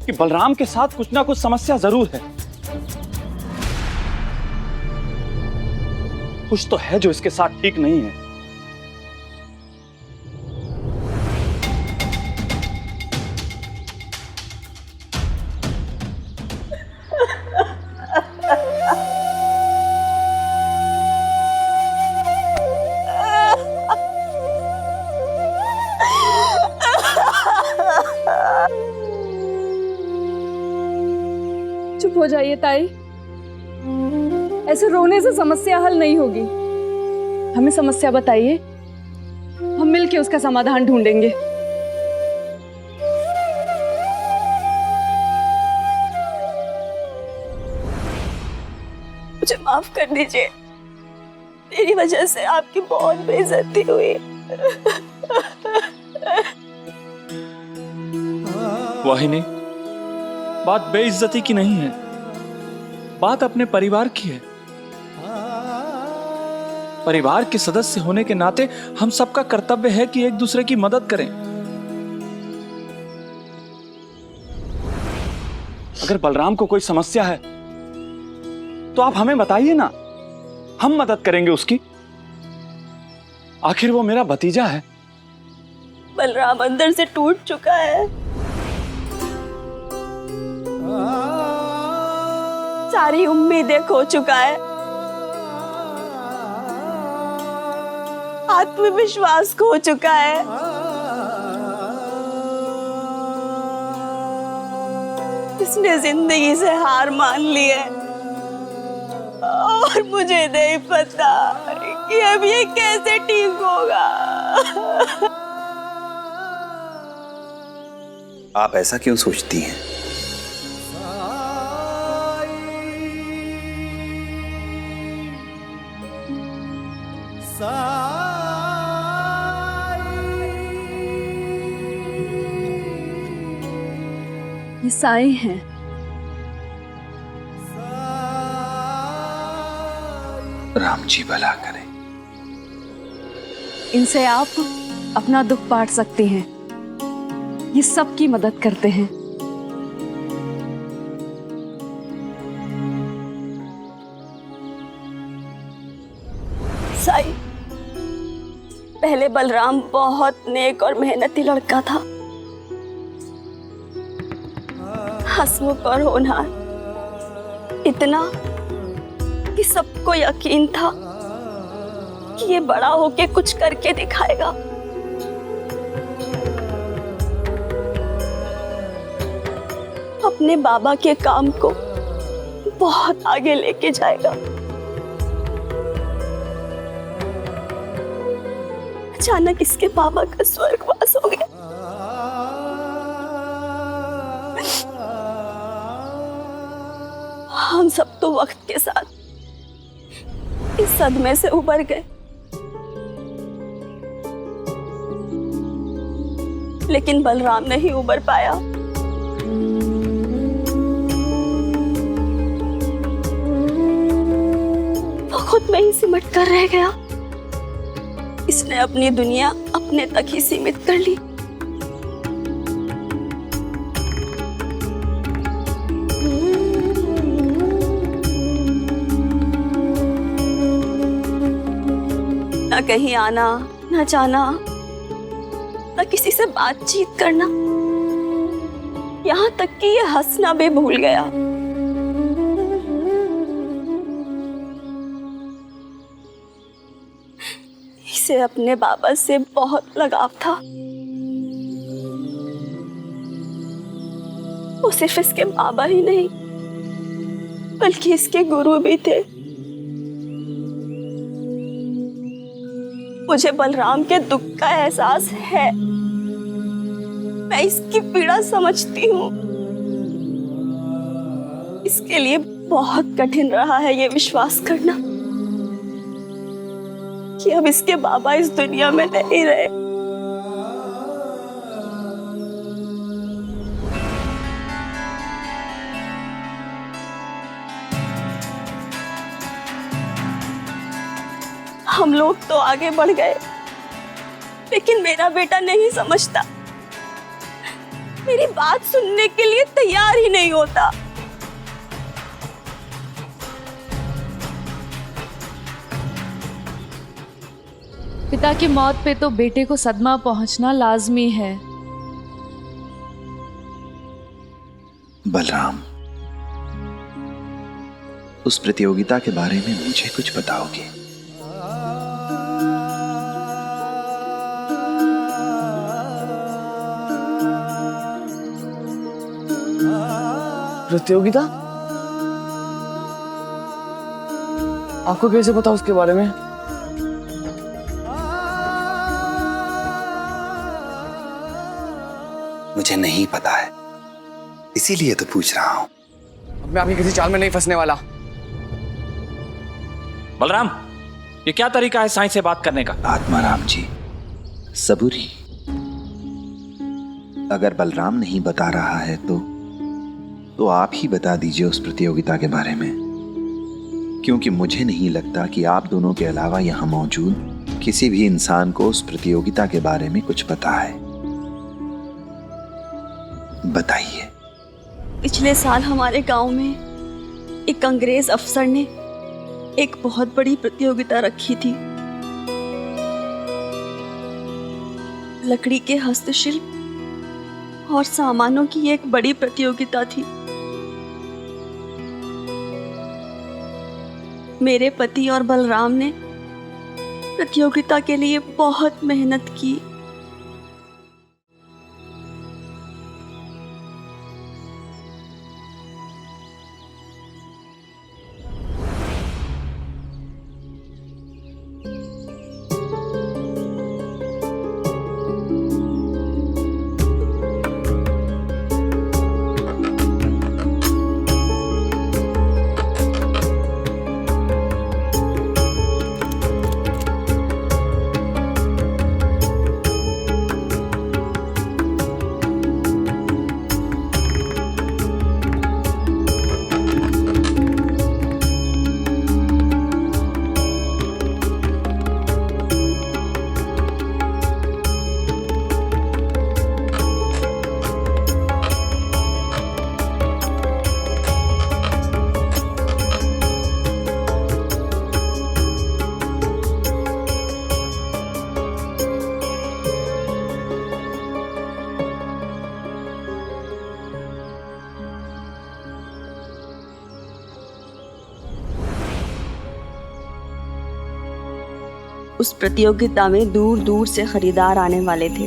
कि बलराम के साथ कुछ ना कुछ समस्या जरूर है। कुछ तो है जो इसके साथ ठीक नहीं है। चुप हो जाइए ताई, ऐसे रोने से समस्या हल नहीं होगी। हमें समस्या बताइए, हम मिलके उसका समाधान ढूंढेंगे। मुझे माफ कर दीजिए, मेरी वजह से आपकी बहुत बेइज्जती हुई। वाहिनी, बात बेइज्जती की नहीं है, बात अपने परिवार की है। परिवार के सदस्य होने के नाते हम सबका कर्तव्य है कि एक दूसरे की मदद करें। अगर बलराम को कोई समस्या है तो आप हमें बताइए ना, हम मदद करेंगे उसकी। आखिर वो मेरा भतीजा है। बलराम अंदर से टूट चुका है। सारी उम्मीदें खो चुका है, आत्मविश्वास खो चुका है। इसने जिंदगी से हार मान ली है और मुझे नहीं पता कि अब ये कैसे ठीक होगा। आप ऐसा क्यों सोचती हैं? ये साई हैं। राम जी भला करें। इनसे आप अपना दुख बांट सकती हैं। ये सबकी मदद करते हैं। साई, पहले बलराम बहुत नेक और मेहनती लड़का था, हंसमुख और होनहार, इतना कि सबको यकीन था कि ये बड़ा होके कुछ करके दिखाएगा। अपने बाबा के काम को बहुत आगे लेके जाएगा। अचानक इसके बाबा का स्वर्गवास हो गया। हम सब तो वक्त के साथ इस सदमे से उबर गए, लेकिन बलराम नहीं उबर पाया। वो खुद में ही सिमट कर रह गया। इसने अपनी दुनिया अपने तक ही सीमित कर ली। न कहीं आना, न जाना, न किसी से बातचीत करना, यहाँ तक कि ये हंसना भी भूल गया। इसे अपने बाबा से बहुत लगाव था। वो सिर्फ इसके बाबा ही नहीं, बल्कि इसके गुरु भी थे। मुझे बलराम के दुख का एहसास है। मैं इसकी पीड़ा समझती हूँ। इसके लिए बहुत कठिन रहा है ये विश्वास करना कि अब इसके बाबा इस दुनिया में नहीं रहे। हम लोग तो आगे बढ़ गए, लेकिन मेरा बेटा नहीं समझता। मेरी बात सुनने के लिए तैयार ही नहीं होता। पिता की मौत पे तो बेटे को सदमा पहुंचना लाजमी है। बलराम, उस प्रतियोगिता के बारे में मुझे कुछ बताओगे? प्रतियोगिता? आपको कैसे पता उसके बारे में? मुझे नहीं पता है, इसीलिए तो पूछ रहा हूं। अब मैं आपकी किसी चाल में नहीं फंसने वाला। बलराम, ये क्या तरीका है साईं से बात करने का? आत्माराम जी, सबूरी। अगर बलराम नहीं बता रहा है तो आप ही बता दीजिए उस प्रतियोगिता के बारे में, क्योंकि मुझे नहीं लगता कि आप दोनों के अलावा यहाँ मौजूद किसी भी इंसान को उस प्रतियोगिता के बारे में कुछ पता है। बताइए। पिछले साल हमारे गांव में एक अंग्रेज अफसर ने एक बहुत बड़ी प्रतियोगिता रखी थी। लकड़ी के हस्तशिल्प और सामानों की एक बड़ी प्रतियोगिता थी। मेरे पति और बलराम ने प्रतियोगिता के लिए बहुत मेहनत की। उस प्रतियोगिता में दूर दूर से खरीदार आने वाले थे।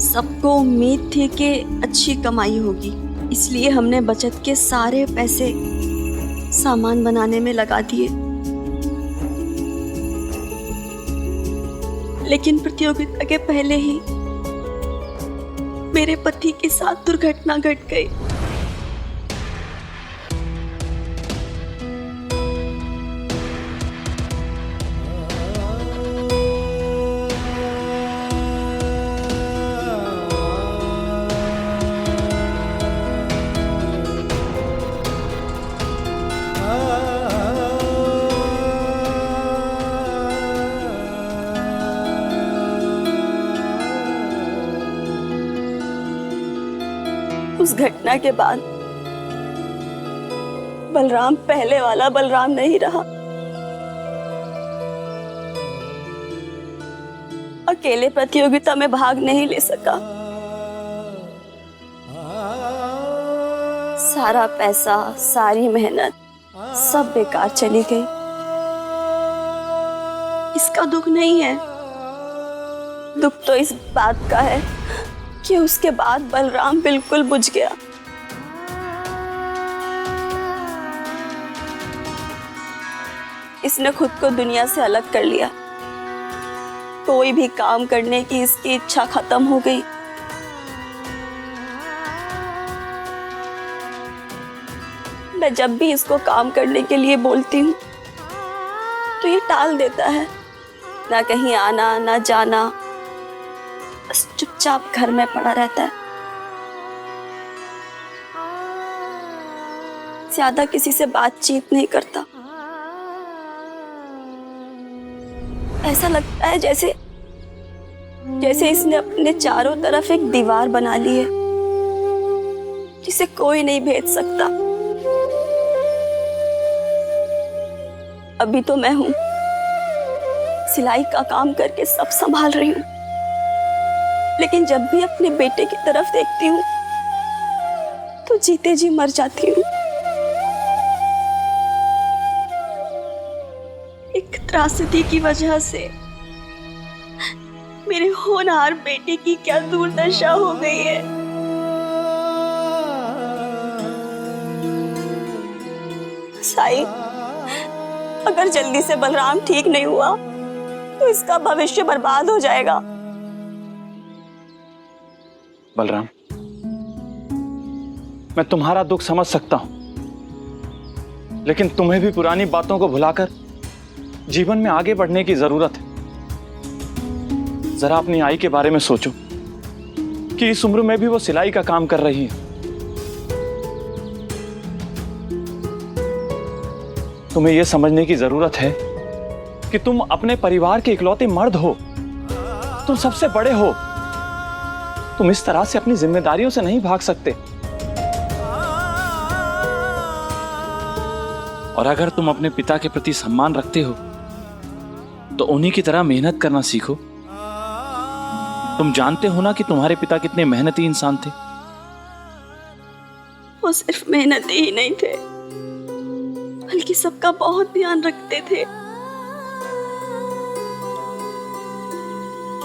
सबको उम्मीद थी कि अच्छी कमाई होगी, इसलिए हमने बचत के सारे पैसे सामान बनाने में लगा दिए। लेकिन प्रतियोगिता के पहले ही मेरे पति के साथ दुर्घटना घट गई। उस घटना के बाद बलराम पहले वाला बलराम नहीं रहा। अकेले प्रतियोगिता में भाग नहीं ले सका। सारा पैसा, सारी मेहनत सब बेकार चली गई। इसका दुख नहीं है, दुख तो इस बात का है कि उसके बाद बलराम बिल्कुल बुझ गया। इसने खुद को दुनिया से अलग कर लिया। कोई भी काम करने की इसकी इच्छा खत्म हो गई। मैं जब भी इसको काम करने के लिए बोलती हूँ तो ये टाल देता है। ना कहीं आना ना जाना, बस चुपचाप घर में पड़ा रहता है। ज्यादा किसी से बातचीत नहीं करता। ऐसा लगता है जैसे इसने अपने चारों तरफ एक दीवार बना ली है जिसे कोई नहीं भेद सकता। अभी तो मैं हूं, सिलाई का काम करके सब संभाल रही हूं, लेकिन जब भी अपने बेटे की तरफ देखती हूं तो जीते जी मर जाती हूं। एक त्रासदी की वजह से मेरे होनहार बेटे की क्या दुर्दशा हो गई है। साई, अगर जल्दी से बलराम ठीक नहीं हुआ तो इसका भविष्य बर्बाद हो जाएगा। बलराम, मैं तुम्हारा दुख समझ सकता हूं, लेकिन तुम्हें भी पुरानी बातों को भुलाकर जीवन में आगे बढ़ने की जरूरत है। जरा अपनी आई के बारे में सोचो कि इस उम्र में भी वो सिलाई का काम कर रही है। तुम्हें यह समझने की जरूरत है कि तुम अपने परिवार के इकलौते मर्द हो, तुम सबसे बड़े हो। तुम इस तरह से अपनी जिम्मेदारियों से नहीं भाग सकते। और अगर तुम अपने पिता के प्रति सम्मान रखते हो तो उन्हीं की तरह मेहनत करना सीखो। तुम जानते हो ना कि तुम्हारे पिता कितने मेहनती इंसान थे। वो सिर्फ मेहनती ही नहीं थे, बल्कि सबका बहुत ध्यान रखते थे।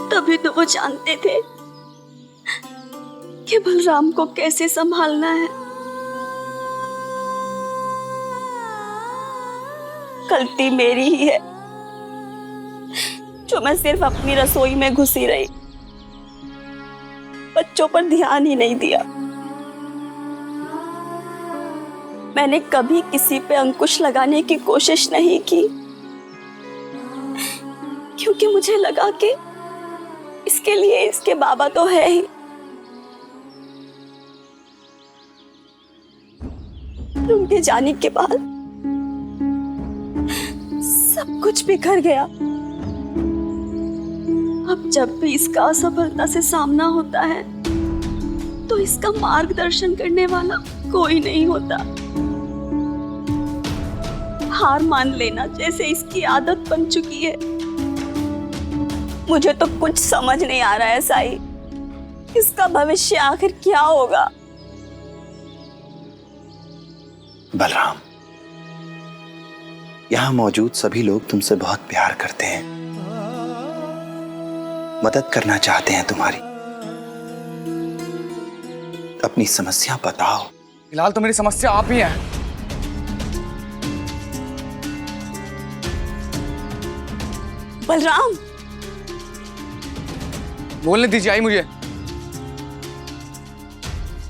तभी तो वो जानते थे कि बलराम को कैसे संभालना है। गलती मेरी ही है जो मैं सिर्फ अपनी रसोई में घुसी रही, बच्चों पर ध्यान ही नहीं दिया। मैंने कभी किसी पे अंकुश लगाने की कोशिश नहीं की, क्योंकि मुझे लगा कि इसके लिए इसके बाबा तो है ही। उनके जाने के बाद सब कुछ बिखर गया। अब जब भी इसका असफलता से सामना होता है तो इसका मार्गदर्शन करने वाला कोई नहीं होता। हार मान लेना जैसे इसकी आदत बन चुकी है। मुझे तो कुछ समझ नहीं आ रहा है साई, इसका भविष्य आखिर क्या होगा। बलराम, यहां मौजूद सभी लोग तुमसे बहुत प्यार करते हैं, मदद करना चाहते हैं तुम्हारी। अपनी समस्या बताओ। फिलहाल तो मेरी समस्या आप ही है। बलराम, बोलने दीजिए आई मुझे।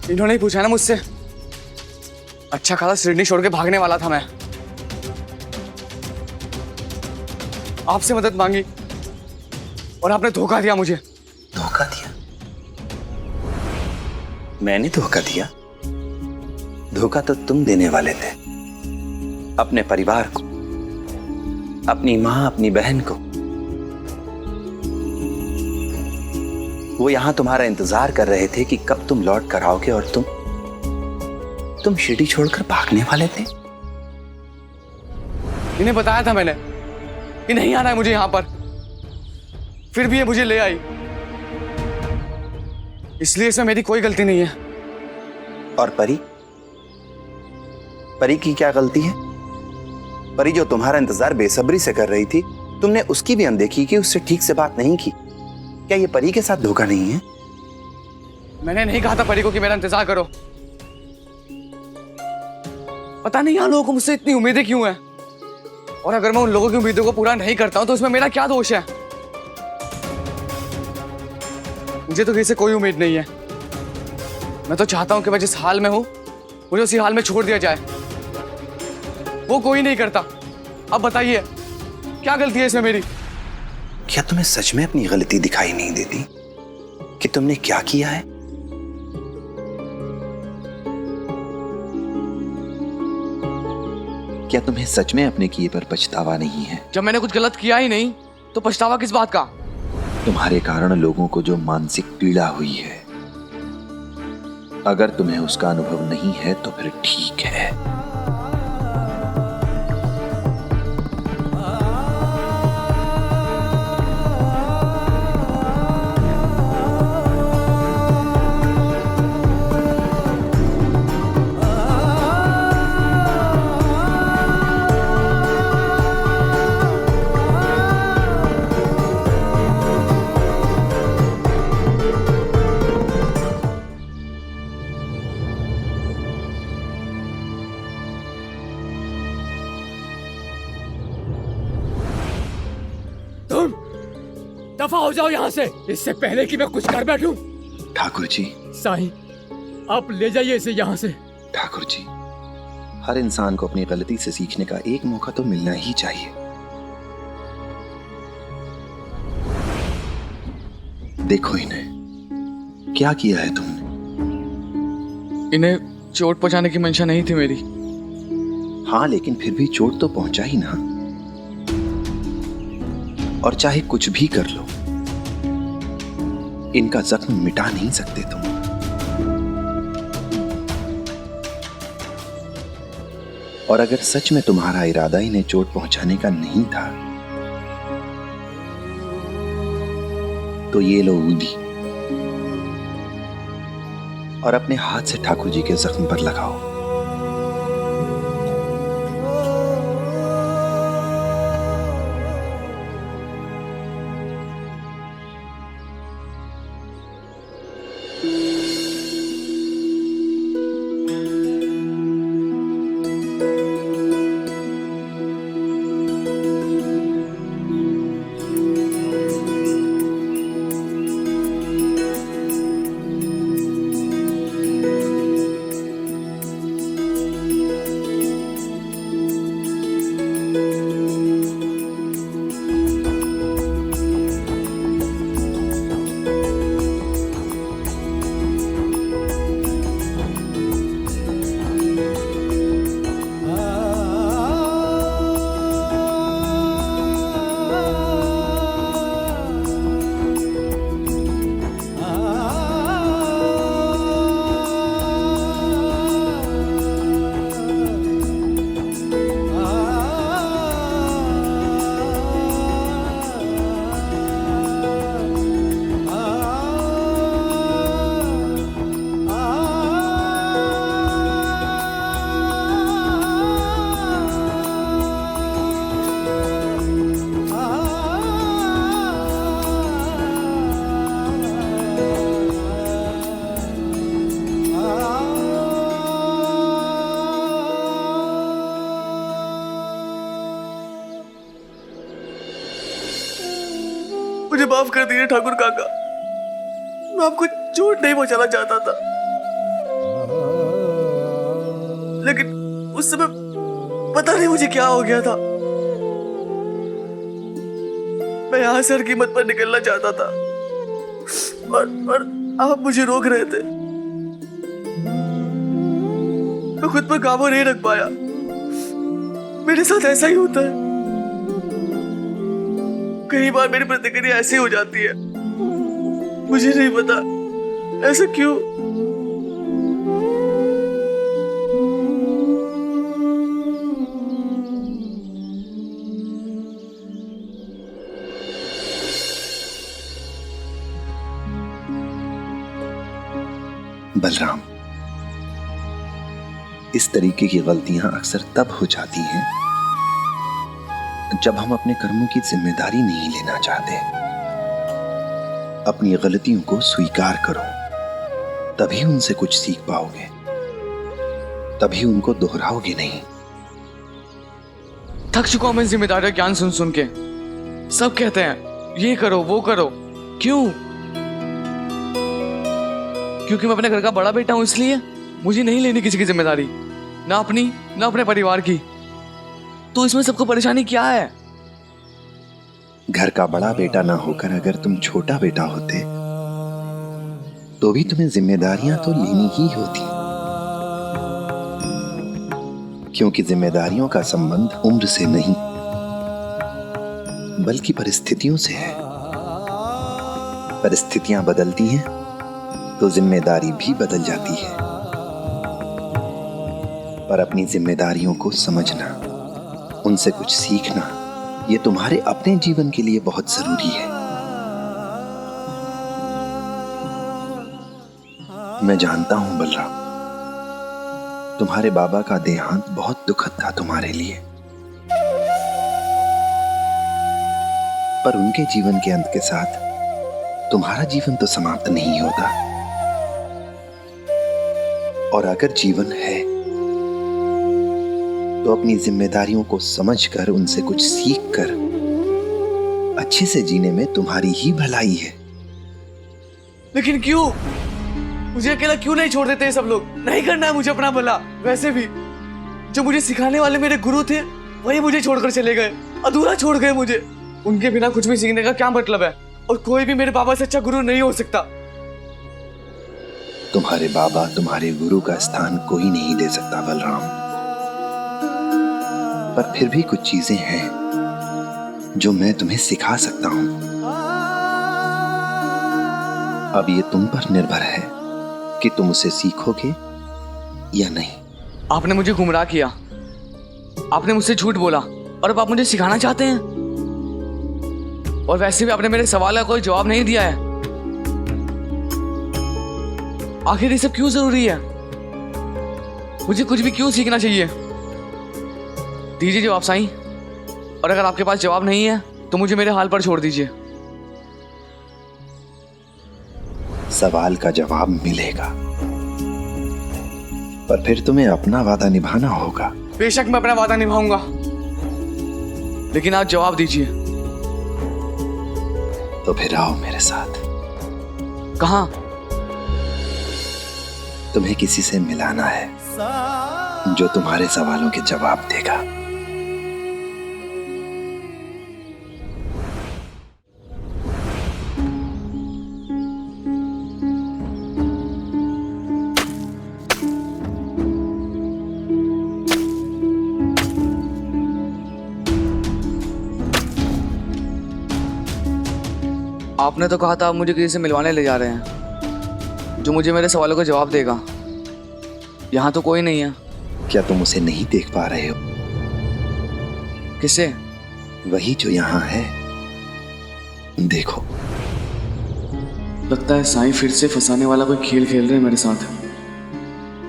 इन्होंने ही पूछा ना मुझसे। अच्छा खासा सिडनी छोड़ के भागने वाला था मैं, आपसे मदद मांगी और आपने धोखा दिया मुझे। धोखा दिया? मैंने धोखा दिया? धोखा तो तुम देने वाले थे, अपने परिवार को, अपनी मां, अपनी बहन को। वो यहां तुम्हारा इंतजार कर रहे थे कि कब तुम लौट कर आओगे और तुम तुम शिरडी छोड़कर भागने वाले थे? इन्हें बताया था मैंने कि नहीं आना है मुझे यहां पर, फिर भी ये मुझे ले आई, इसलिए इसमें मेरी कोई गलती नहीं है। और परी? परी की क्या गलती है? परी जो तुम्हारा इंतजार बेसब्री से कर रही थी, तुमने उसकी भी अनदेखी की, उससे ठीक से बात नहीं की। क्या ये परी के साथ धोखा नहीं है? मैंने नहीं कहा था परी को कि मेरा इंतजार करो। पता नहीं यहाँ लोगों को मुझसे इतनी उम्मीदें क्यों हैं, और अगर मैं उन लोगों की उम्मीदों को पूरा नहीं करता हूं तो उसमें मेरा क्या दोष है? मुझे तो किसी से कोई उम्मीद नहीं है। मैं तो चाहता हूं कि मैं जिस हाल में हूं मुझे उसी हाल में छोड़ दिया जाए। वो कोई नहीं करता। अब बताइए क्या गलती है इसमें मेरी? क्या तुम्हें सच में अपनी गलती दिखाई नहीं देती कि तुमने क्या किया है? क्या तुम्हें सच में अपने किए पर पछतावा नहीं है? जब मैंने कुछ गलत किया ही नहीं तो पछतावा किस बात का? तुम्हारे कारण लोगों को जो मानसिक पीड़ा हुई है, अगर तुम्हें उसका अनुभव नहीं है तो फिर ठीक है। दफा हो जाओ यहाँ से, इससे पहले कि मैं कुछ कर बैठूं। ठाकुर जी। साईं, आप ले जाइए इसे यहाँ से। ठाकुर जी, हर इंसान को अपनी गलती से सीखने का एक मौका तो मिलना ही चाहिए। देखो इन्हें, क्या किया है तुमने? इन्हें चोट पहुंचाने की मंशा नहीं थी मेरी। हाँ, लेकिन फिर भी चोट तो पहुंचा ही ना। और चाहे कुछ भी कर लो, इनका जख्म मिटा नहीं सकते तुम। और अगर सच में तुम्हारा इरादा इन्हें चोट पहुंचाने का नहीं था तो ये लो ऊदी और अपने हाथ से ठाकुर जी के जख्म पर लगाओ। मुझे माफ कर दीजिए ठाकुर काका, मैं आपको चोट नहीं पहुंचाना चाहता था, लेकिन उस समय पता नहीं मुझे क्या हो गया था। मैं यहाँ से हर कीमत पर निकलना चाहता था और आप मुझे रोक रहे थे। मैं खुद पर काबू नहीं रख पाया। मेरे साथ ऐसा ही होता है, कई बार मेरी प्रतिक्रिया ऐसी हो जाती है, मुझे नहीं पता ऐसा क्यों। बलराम, इस तरीके की गलतियां अक्सर तब हो जाती हैं जब हम अपने कर्मों की जिम्मेदारी नहीं लेना चाहते। अपनी गलतियों को स्वीकार करो, तभी उनसे कुछ सीख पाओगे, तभी उनको दोहराओगे नहीं। थक चुका हूं मैं जिम्मेदारी का ज्ञान सुन सुन के। सब कहते हैं ये करो वो करो, क्यों? क्योंकि मैं अपने घर का बड़ा बेटा हूं, इसलिए मुझे नहीं लेनी किसी की जिम्मेदारी, ना अपनी ना अपने परिवार की। तो इसमें सबको परेशानी क्या है? घर का बड़ा बेटा ना होकर अगर तुम छोटा बेटा होते तो भी तुम्हें जिम्मेदारियां तो लेनी ही होती, क्योंकि जिम्मेदारियों का संबंध उम्र से नहीं बल्कि परिस्थितियों से है। परिस्थितियां बदलती हैं तो जिम्मेदारी भी बदल जाती है। पर अपनी जिम्मेदारियों को समझना, उनसे कुछ सीखना, ये तुम्हारे अपने जीवन के लिए बहुत जरूरी है। मैं जानता हूं बलराम, तुम्हारे बाबा का देहांत बहुत दुखद था तुम्हारे लिए, पर उनके जीवन के अंत के साथ तुम्हारा जीवन तो समाप्त नहीं होता। और अगर जीवन है तो अपनी जिम्मेदारियों को समझकर, उनसे कुछ सीखकर अच्छे से जीने में तुम्हारी ही भलाई है। लेकिन क्यों? मुझे अकेला क्यों नहीं छोड़ देते सब लोग? नहीं करना है मुझे अपना भला। वैसे भी जो मुझे सिखाने वाले मेरे गुरु थे वही मुझे छोड़कर चले गए, अधूरा छोड़ गए मुझे। उनके बिना कुछ भी सीखने का क्या मतलब है? और कोई भी मेरे बाबा से अच्छा गुरु नहीं हो सकता। तुम्हारे बाबा, तुम्हारे गुरु का स्थान कोई नहीं दे सकता बलराम, पर फिर भी कुछ चीजें हैं जो मैं तुम्हें सिखा सकता हूं। अब ये तुम पर निर्भर है कि तुम उसे सीखोगे या नहीं। आपने मुझे गुमराह किया, आपने मुझसे झूठ बोला, और अब आप मुझे सिखाना चाहते हैं? और वैसे भी आपने मेरे सवाल का कोई जवाब नहीं दिया है। आखिर ये सब क्यों जरूरी है? मुझे कुछ भी क्यों सीखना चाहिए? दीजिए जवाब साईं, और अगर आपके पास जवाब नहीं है तो मुझे मेरे हाल पर छोड़ दीजिए। सवाल का जवाब मिलेगा, पर फिर तुम्हें अपना वादा निभाना होगा। बेशक मैं अपना वादा निभाऊंगा, लेकिन आप जवाब दीजिए। तो फिर आओ मेरे साथ। कहां? तुम्हें किसी से मिलाना है जो तुम्हारे सवालों के जवाब देगा। आपने तो कहा था आप मुझे किसी से मिलवाने ले जा रहे हैं जो मुझे मेरे सवालों का जवाब देगा। यहाँ तो कोई नहीं है। क्या तुम उसे नहीं देख पा रहे हो? किसे? वही जो यहाँ है, देखो। लगता है साईं फिर से फंसाने वाला कोई खेल खेल रहे हैं मेरे साथ।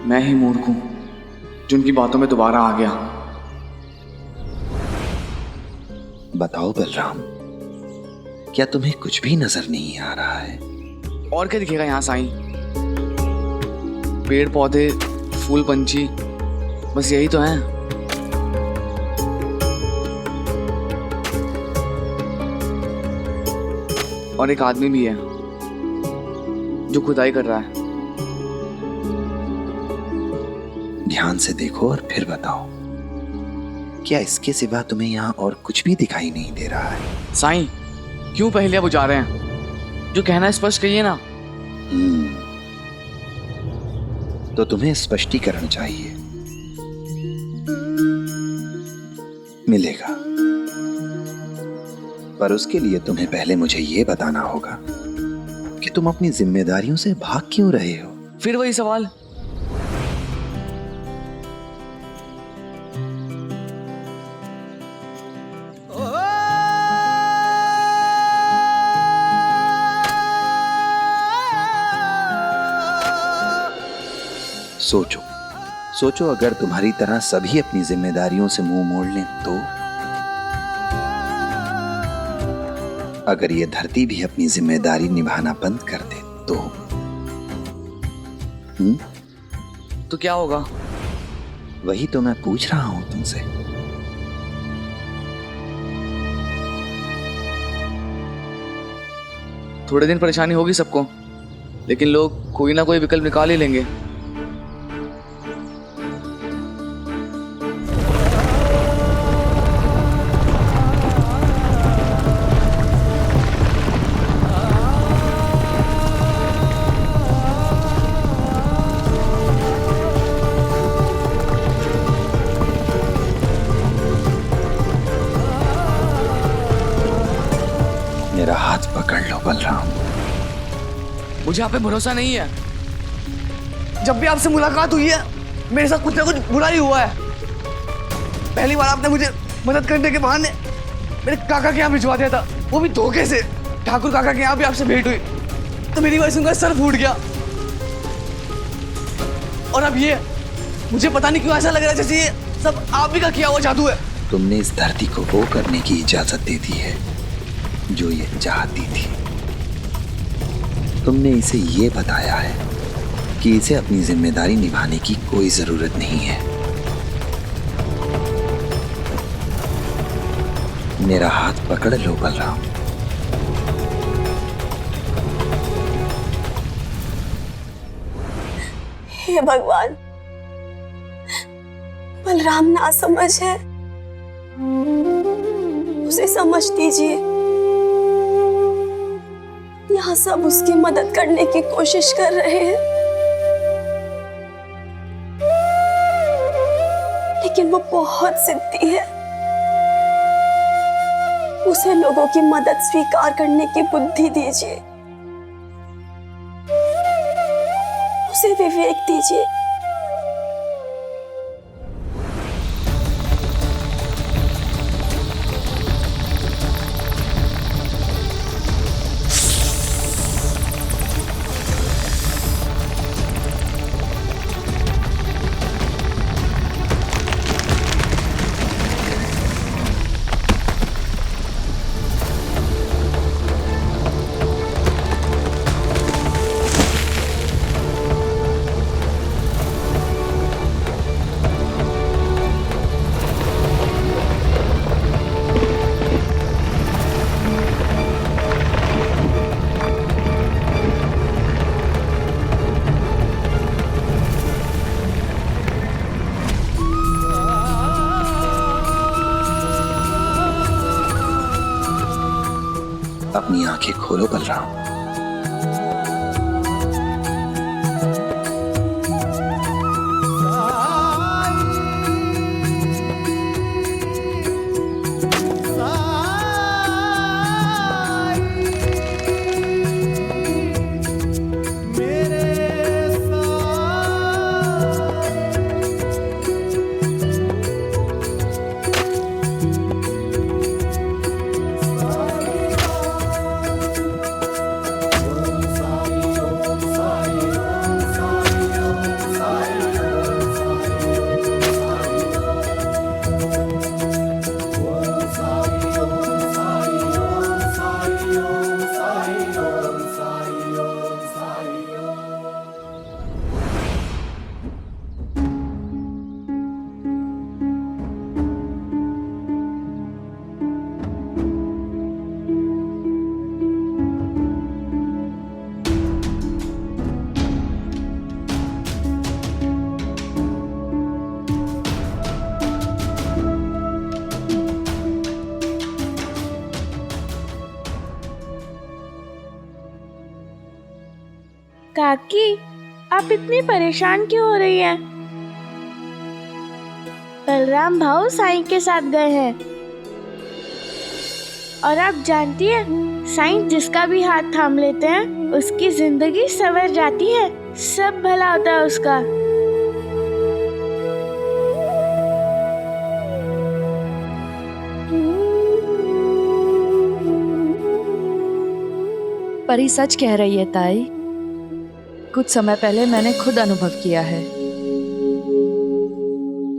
मैं ही मूर्ख हूं जो उनकी बातों में दोबारा आ गया। बताओ बलराम, क्या तुम्हें कुछ भी नजर नहीं आ रहा है? और क्या दिखेगा यहाँ साईं? पेड़ पौधे, फूल, पंछी, बस यही तो है। और एक आदमी भी है जो खुदाई कर रहा है। ध्यान से देखो और फिर बताओ, क्या इसके सिवा तुम्हें यहाँ और कुछ भी दिखाई नहीं दे रहा है? साईं, क्यों पहेलियां बुझा रहे हैं? जो कहना है स्पष्ट कहिए ना। तो तुम्हें स्पष्टीकरण चाहिए, मिलेगा, पर उसके लिए तुम्हें पहले मुझे यह बताना होगा कि तुम अपनी जिम्मेदारियों से भाग क्यों रहे हो। फिर वही सवाल। सोचो सोचो, अगर तुम्हारी तरह सभी अपनी जिम्मेदारियों से मुंह मोड़ लें तो? अगर ये धरती भी अपनी जिम्मेदारी निभाना बंद कर दे तो? तो क्या होगा? वही तो मैं पूछ रहा हूं तुमसे। थोड़े दिन परेशानी होगी सबको, लेकिन लोग कोई ना कोई विकल्प निकाल ही लेंगे। मेरा हाथ पकड़ लो बलराम। मुझे आप पे भरोसा नहीं है। जब भी आपसे मुलाकात हुई है मेरे साथ कुछ ना कुछ बुरा ही हुआ है। पहली बार आपने मुझे मदद करने के बहाने मेरे काका के यहाँ भिजवा दिया था, वो भी धोखे से। ठाकुर काका के यहाँ भी आपसे भेंट हुई तो मेरी वजह से उनका सर फूट गया। और अब ये मुझे पता नहीं क्यों ऐसा लग रहा है जैसे ये सब आप ही का किया हुआ जादू है। तुमने इस धरती को वो करने की इजाजत दे दी है जो ये चाहती थी। तुमने इसे ये बताया है कि इसे अपनी जिम्मेदारी निभाने की कोई जरूरत नहीं है। मेरा हाथ पकड़ लो बलराम। हे भगवान, बलराम नासमझ है, उसे समझ दीजिए। यहाँ सब उसकी मदद करने की कोशिश कर रहे हैं, लेकिन वो बहुत जिद्दी है। उसे लोगों की मदद स्वीकार करने की बुद्धि दीजिए, उसे विवेक दीजिए। अपनी आंखें खोलो बलराम। काकी, आप इतनी परेशान क्यों हो रही हैं? बलराम भाऊ साईं के साथ गए हैं और आप जानती हैं, साईं जिसका भी हाथ थाम लेते हैं उसकी जिंदगी संवर जाती है, सब भला होता है उसका। परी सच कह रही है ताई। कुछ समय पहले मैंने खुद अनुभव किया है।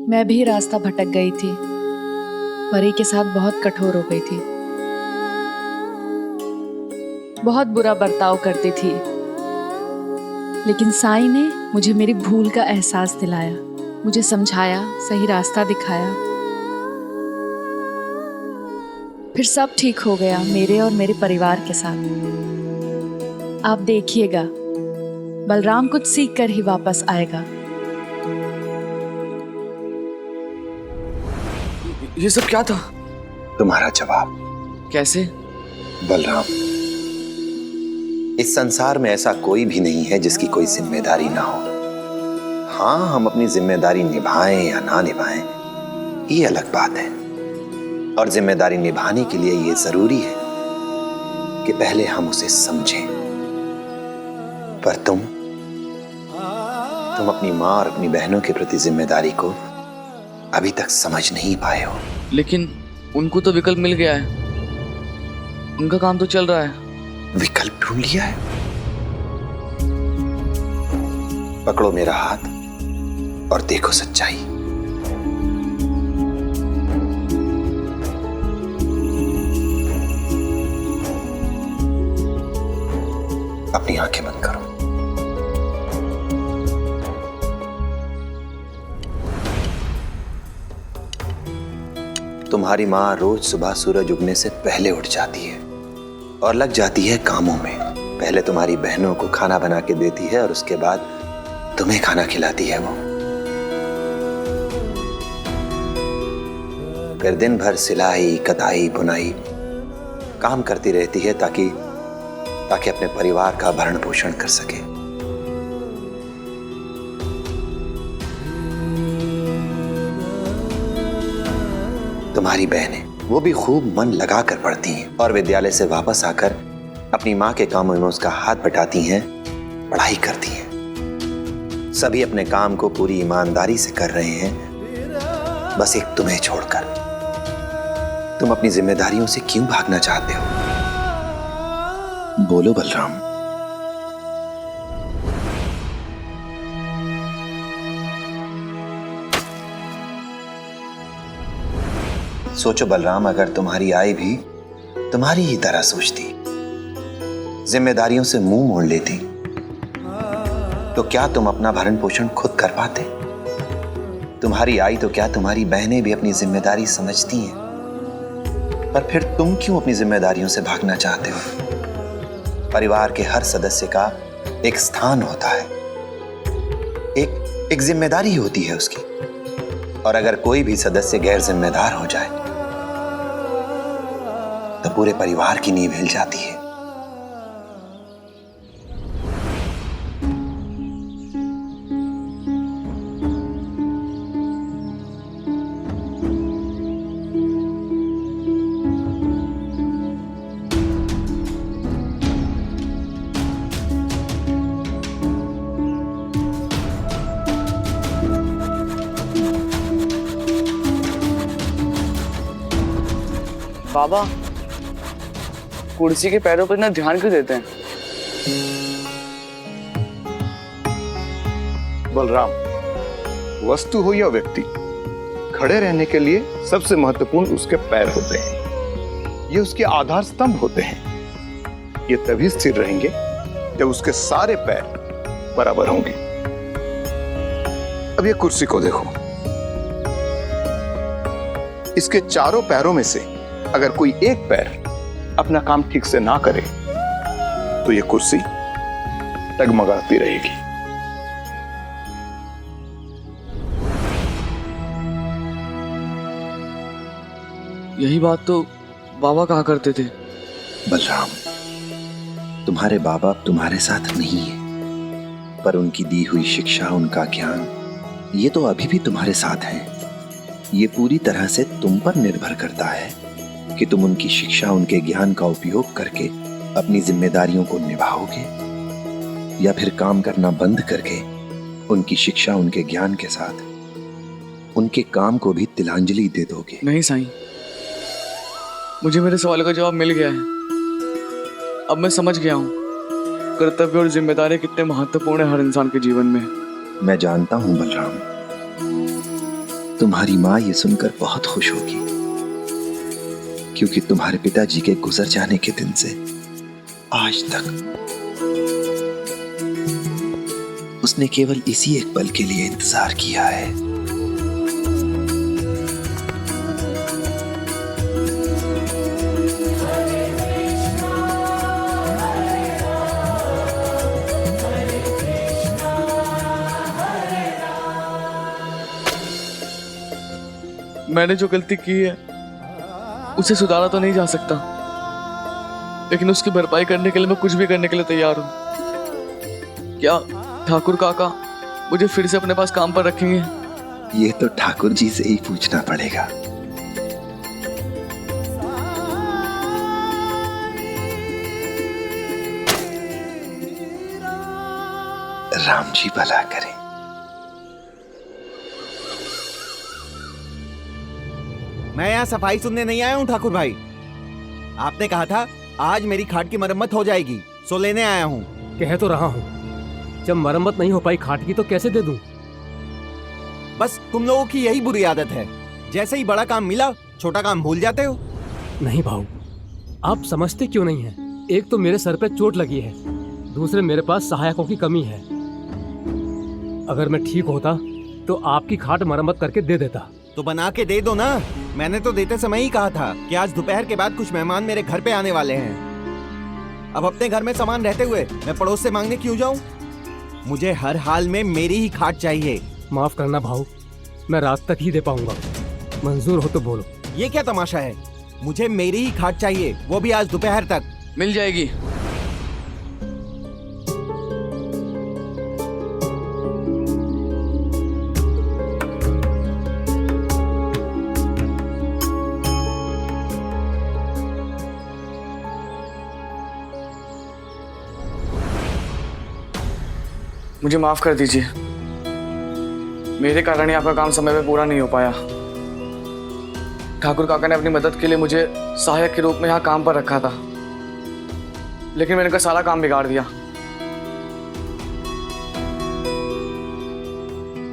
मैं भी रास्ता भटक गई थी, परी के साथ बहुत कठोर हो गई थी, बहुत बुरा बर्ताव करती थी। लेकिन साईं ने मुझे मेरी भूल का एहसास दिलाया, मुझे समझाया, सही रास्ता दिखाया। फिर सब ठीक हो गया मेरे और मेरे परिवार के साथ। आप देखिएगा, बलराम कुछ सीख कर ही वापस आएगा। ये सब क्या था? तुम्हारा जवाब। कैसे? बलराम, इस संसार में ऐसा कोई भी नहीं है जिसकी कोई जिम्मेदारी ना हो। हाँ, हम अपनी जिम्मेदारी निभाएं या ना निभाएं, ये अलग बात है। और जिम्मेदारी निभाने के लिए ये जरूरी है कि पहले हम उसे समझें। पर तुम अपनी माँ और अपनी बहनों के प्रति जिम्मेदारी को अभी तक समझ नहीं पाए हो। लेकिन उनको तो विकल्प मिल गया है, उनका काम तो चल रहा है। विकल्प ढूंढ लिया है? पकड़ो मेरा हाथ और देखो सच्चाई। अपनी आंखें बंद करो। तुम्हारी मां रोज सुबह सूरज उगने से पहले उठ जाती है और लग जाती है कामों में। पहले तुम्हारी बहनों को खाना बना के देती है और उसके बाद तुम्हें खाना खिलाती है वो। फिर दिन भर सिलाई, कताई, बुनाई काम करती रहती है ताकि अपने परिवार का भरण पोषण कर सके। तुम्हारी बहनें वो भी खूब मन लगा कर पढ़ती हैं और विद्यालय से वापस आकर अपनी माँ के कामों में उसका हाथ बटाती हैं, पढ़ाई करती हैं। सभी अपने काम को पूरी ईमानदारी से कर रहे हैं, बस एक तुम्हें छोड़कर। तुम अपनी जिम्मेदारियों से क्यों भागना चाहते हो? बोलो बलराम। सोचो बलराम, अगर तुम्हारी आई भी तुम्हारी ही तरह सोचती, जिम्मेदारियों से मुंह मोड़ लेती, तो क्या तुम अपना भरण पोषण खुद कर पाते? तुम्हारी आई तो क्या तुम्हारी बहनें भी अपनी जिम्मेदारी समझती हैं? पर फिर तुम क्यों अपनी जिम्मेदारियों से भागना चाहते हो? परिवार के हर सदस्य का एक स्थान होता है, एक जिम्मेदारी होती है उसकी। और अगर कोई भी सदस्य गैर जिम्मेदार हो जाए तो पूरे परिवार की नींव हिल जाती है। बाबा, कुर्सी के पैरों पर इतना ध्यान क्यों देते हैं? बलराम, वस्तु हो या व्यक्ति, खड़े रहने के लिए सबसे महत्वपूर्ण उसके पैर होते हैं। ये उसके आधार स्तंभ होते हैं। ये तभी स्थिर रहेंगे जब उसके सारे पैर बराबर होंगे। अब ये कुर्सी को देखो, इसके चारों पैरों में से अगर कोई एक पैर अपना काम ठीक से ना करे तो ये कुर्सी डगमगाती रहेगी। यही बात तो बाबा कहा करते थे। बलराम, तुम्हारे बाबा अब तुम्हारे साथ नहीं है, पर उनकी दी हुई शिक्षा, उनका ज्ञान, ये तो अभी भी तुम्हारे साथ है। ये पूरी तरह से तुम पर निर्भर करता है कि तुम उनकी शिक्षा, उनके ज्ञान का उपयोग करके अपनी जिम्मेदारियों को निभाओगे या फिर काम करना बंद करके उनकी शिक्षा, उनके ज्ञान के साथ उनके काम को भी तिलांजलि दे दोगे। नहीं साईं, मुझे मेरे सवाल का जवाब मिल गया है। अब मैं समझ गया हूँ कर्तव्य और जिम्मेदारी कितने महत्वपूर्ण है हर इंसान के जीवन में। मैं जानता हूँ बलराम, तुम्हारी माँ ये सुनकर बहुत खुश होगी, क्योंकि तुम्हारे पिताजी के गुजर जाने के दिन से आज तक उसने केवल इसी एक पल के लिए इंतजार किया है। मैंने जो गलती की है उसे सुधारा तो नहीं जा सकता, लेकिन उसकी भरपाई करने के लिए मैं कुछ भी करने के लिए तैयार हूं। क्या ठाकुर काका मुझे फिर से अपने पास काम पर रखेंगे? ये तो ठाकुर जी से ही पूछना पड़ेगा। राम जी भला करें। मैं यहाँ सफाई सुनने नहीं आया हूँ ठाकुर भाई। आपने कहा था आज मेरी खाट की मरम्मत हो जाएगी, सो लेने आया हूँ। कह तो रहा हूँ, जब मरम्मत नहीं हो पाई खाट की तो कैसे दे दूं? बस तुम लोगों की यही बुरी आदत है, जैसे ही बड़ा काम मिला छोटा काम भूल जाते हो। नहीं भाऊ, आप समझते क्यों नहीं हैं? एक तो मेरे सर पे चोट लगी है, दूसरे मेरे पास सहायकों की कमी है। अगर मैं ठीक होता तो आपकी खाट मरम्मत करके दे देता। तो बना के दे दो ना। मैंने तो देते समय ही कहा था कि आज दोपहर के बाद कुछ मेहमान मेरे घर पे आने वाले हैं। अब अपने घर में सामान रहते हुए मैं पड़ोस से मांगने क्यों जाऊं? मुझे हर हाल में मेरी ही खाट चाहिए। माफ करना भाऊ, मैं रात तक ही दे पाऊंगा। मंजूर हो तो बोलो। ये क्या तमाशा है? मुझे मेरी ही खाट चाहिए, वो भी आज दोपहर तक। मिल जाएगी। मुझे माफ कर दीजिए, मेरे कारण ही आपका काम समय पे पूरा नहीं हो पाया। ठाकुर काका ने अपनी मदद के लिए मुझे सहायक के रूप में यहाँ काम पर रखा था, लेकिन मैंने इनका सारा काम बिगाड़ दिया।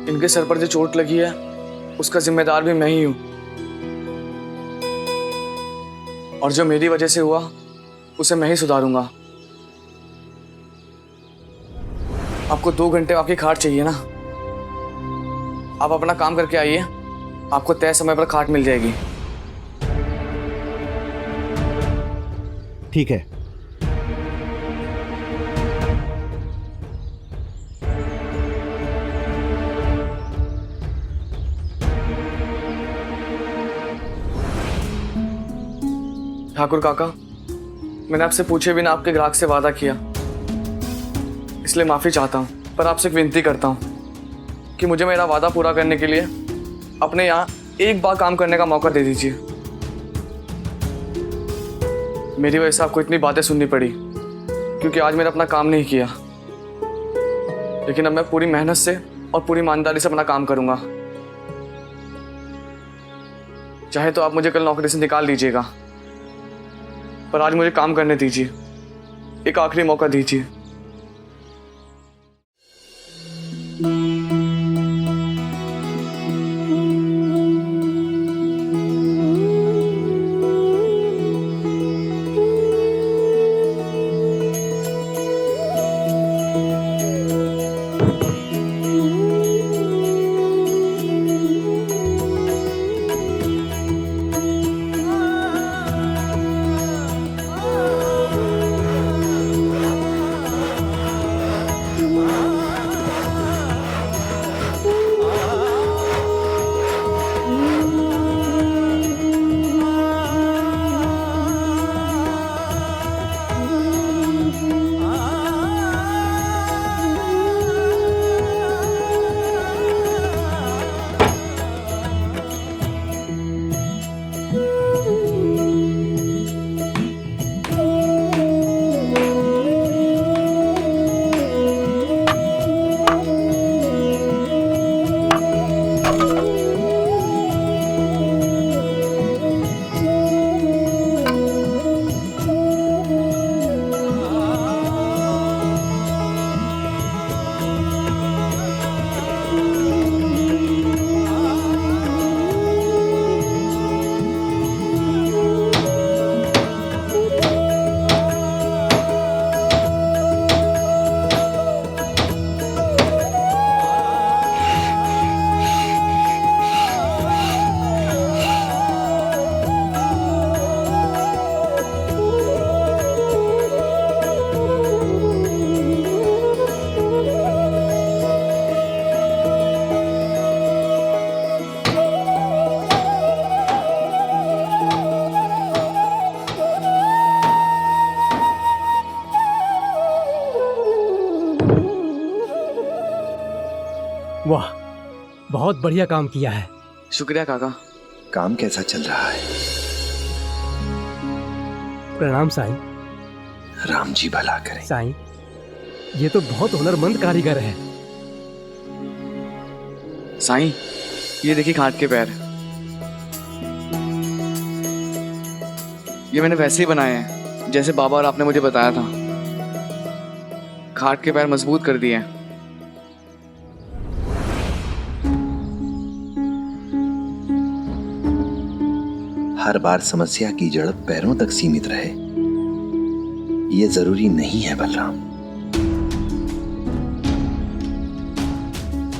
इनके सर पर जो चोट लगी है उसका जिम्मेदार भी मैं ही हूं, और जो मेरी वजह से हुआ उसे मैं ही सुधारूंगा। आपको 2 घंटे आपकी खाट चाहिए ना? आप अपना काम करके आइए, आपको तय समय पर खाट मिल जाएगी। ठीक है। ठाकुर काका, मैंने आपसे पूछे बिना आपके ग्राहक से वादा किया, इसलिए माफी चाहता हूँ। पर आपसे एक विनती करता हूँ कि मुझे मेरा वादा पूरा करने के लिए अपने यहाँ एक बार काम करने का मौका दे दीजिए। मेरी वजह से आपको इतनी बातें सुननी पड़ी, क्योंकि आज मैंने अपना काम नहीं किया, लेकिन अब मैं पूरी मेहनत से और पूरी ईमानदारी से अपना काम करूंगा। चाहे तो आप मुझे कल नौकरी से निकाल दीजिएगा, पर आज मुझे काम करने दीजिए, एक आखिरी मौका दीजिए। वाह, बहुत बढ़िया काम किया है। शुक्रिया काका। काम कैसा चल रहा है? प्रणाम साईं। राम जी भला करें। साईं, ये तो बहुत हुनरमंद कारीगर है। साईं, ये देखिए खाट के पैर। ये मैंने वैसे ही बनाए हैं जैसे बाबा और आपने मुझे बताया था। खाट के पैर मजबूत कर दिए हैं। हर बार समस्या की जड़ पैरों तक सीमित रहे, ये जरूरी नहीं है बलराम।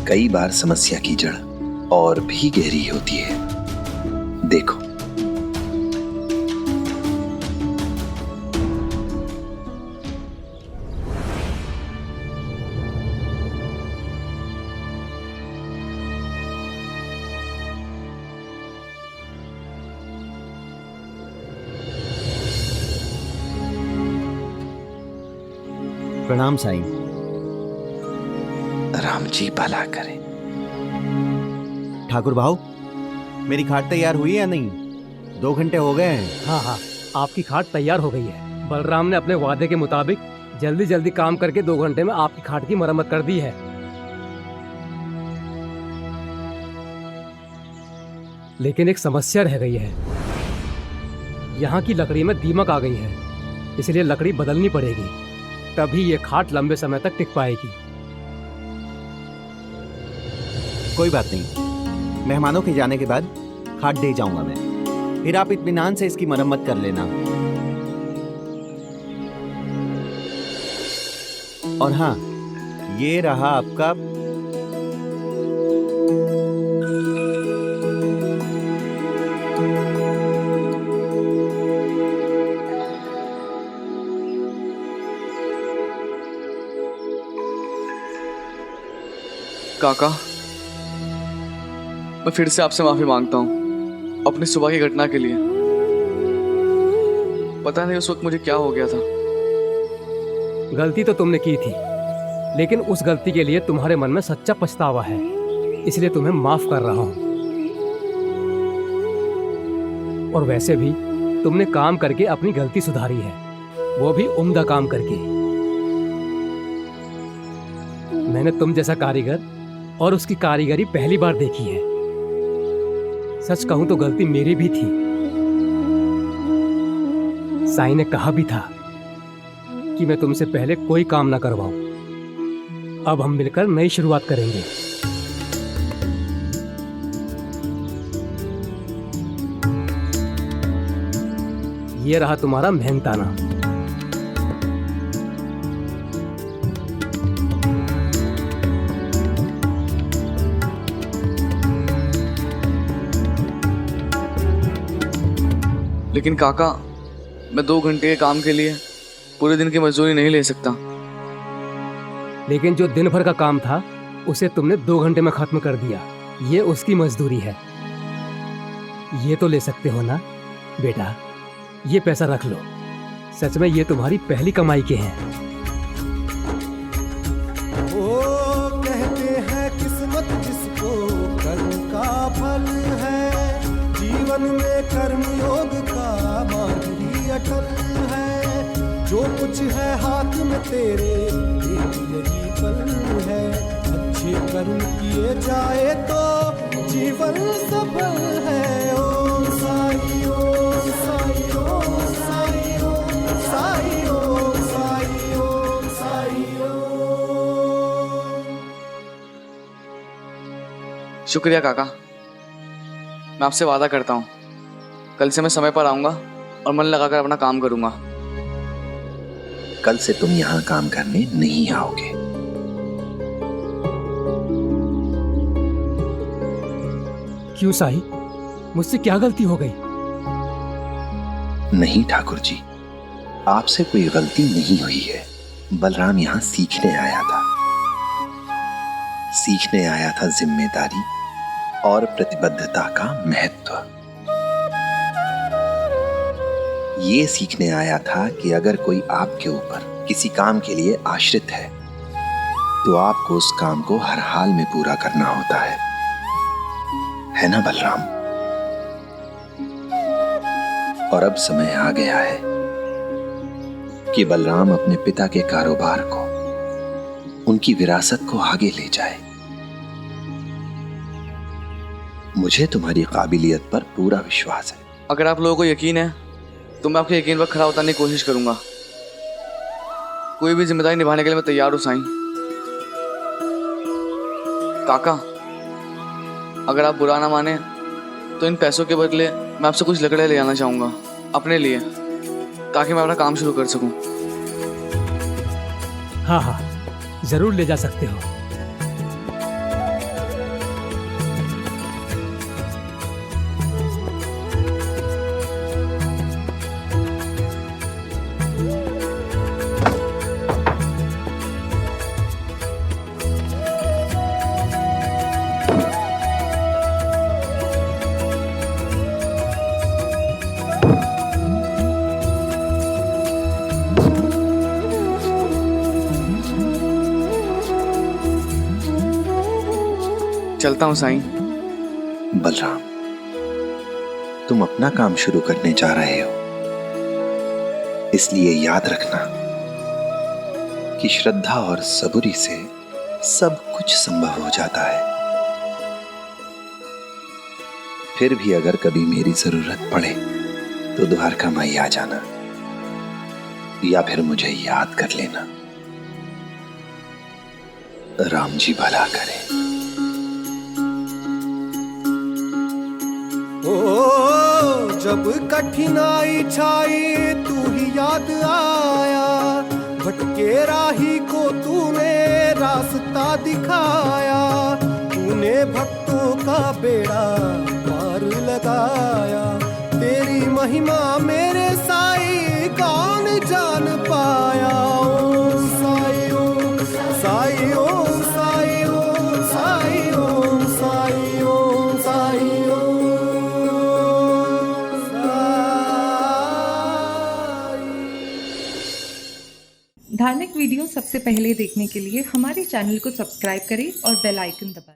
कई बार समस्या की जड़ और भी गहरी होती है। देखो, प्रणाम साईं। राम जी भला करें। ठाकुर भाऊ, मेरी खाट तैयार हुई या नहीं? 2 घंटे हो गए हैं। हाँ हाँ, आपकी खाट तैयार हो गई है। बलराम ने अपने वादे के मुताबिक जल्दी जल्दी काम करके 2 घंटे में आपकी खाट की मरम्मत कर दी है। लेकिन एक समस्या रह गई है। यहाँ की लकड़ी में दीमक आ गई है, इसलिए लकड़ी बदलनी पड़ेगी, तभी ये खाट लंबे समय तक टिक पाएगी। कोई बात नहीं, मेहमानों के जाने के बाद खाट दे जाऊंगा मैं, फिर आप इत्मीनान से इसकी मरम्मत कर लेना। और हाँ, ये रहा आपका काका, मैं फिर से आपसे माफी मांगता हूँ अपनी सुबह की घटना के लिए। पता नहीं उस वक्त मुझे क्या हो गया था। गलती तो तुमने की थी, लेकिन उस गलती के लिए तुम्हारे मन में सच्चा पछतावा है, इसलिए तुम्हें माफ कर रहा हूँ। और वैसे भी तुमने काम करके अपनी गलती सुधारी है, वो भी उम्दा काम करके। मैंने तुम जैसा कारीगर और उसकी कारीगरी पहली बार देखी है। सच कहूं तो गलती मेरी भी थी। साईं ने कहा भी था कि मैं तुमसे पहले कोई काम ना करवाऊं। अब हम मिलकर नई शुरुआत करेंगे। ये रहा तुम्हारा मेहनताना। लेकिन काका, मैं 2 घंटे के काम के लिए पूरे दिन की मजदूरी नहीं ले सकता। लेकिन जो दिन भर का काम था उसे तुमने 2 घंटे में खत्म कर दिया, ये उसकी मजदूरी है। ये तो ले सकते हो ना बेटा, ये पैसा रख लो। सच में ये तुम्हारी पहली कमाई के हैं। वो कहते हैं किस्मत जिसको कर्म का फल है, जीवन में कर्म योग का मार्ग ही अटल है। जो कुछ है हाथ में तेरे यही पल है, अच्छे कर्म किए जाए तो जीवन सफल है। ओम साई ओम साई ओम साई ओम साई ओम साई ओम साई ओम। शुक्रिया काका, मैं आपसे वादा करता हूँ कल से मैं समय पर आऊंगा और मन लगाकर अपना काम करूंगा। कल से तुम यहाँ काम करने नहीं आओगे। क्यों साई, मुझसे क्या गलती हो गई? नहीं ठाकुर जी, आपसे कोई गलती नहीं हुई है। बलराम यहाँ सीखने आया था। सीखने आया था जिम्मेदारी और प्रतिबद्धता का महत्व। ये सीखने आया था कि अगर कोई आपके ऊपर किसी काम के लिए आश्रित है तो आपको उस काम को हर हाल में पूरा करना होता है ना बलराम? और अब समय आ गया है कि बलराम अपने पिता के कारोबार को, उनकी विरासत को आगे ले जाए। मुझे तुम्हारी काबिलियत पर पूरा विश्वास है। अगर आप लोगों को यकीन है तो मैं आपके यकीन पर खरा उतरने की कोशिश करूंगा। कोई भी जिम्मेदारी निभाने के लिए मैं तैयार हूं साईं। काका, अगर आप बुरा ना माने तो इन पैसों के बदले मैं आपसे कुछ लकड़ियां ले आना चाहूंगा अपने लिए, ताकि मैं अपना काम शुरू कर सकूं। हाँ हाँ, जरूर ले जा सकते हो। चलता हूं साईं। बलराम, तुम अपना काम शुरू करने जा रहे हो, इसलिए याद रखना कि श्रद्धा और सबूरी से सब कुछ संभव हो जाता है। फिर भी अगर कभी मेरी जरूरत पड़े तो द्वारका माई आ जाना, या फिर मुझे याद कर लेना। राम जी भला करे। ओ जब कठिनाई छाई तू ही याद आया, भटके राही को तूने रास्ता दिखाया, तूने भक्तों का बेड़ा पार लगाया। तेरी महिमा मेरे साईं कौन जान पाया। ओम साई ओम साई ओम साई ओम साई ओम साई ओम साई धार्मिक वीडियो सबसे पहले देखने के लिए हमारे चैनल को सब्सक्राइब करें और बेल आइकन दबाएं।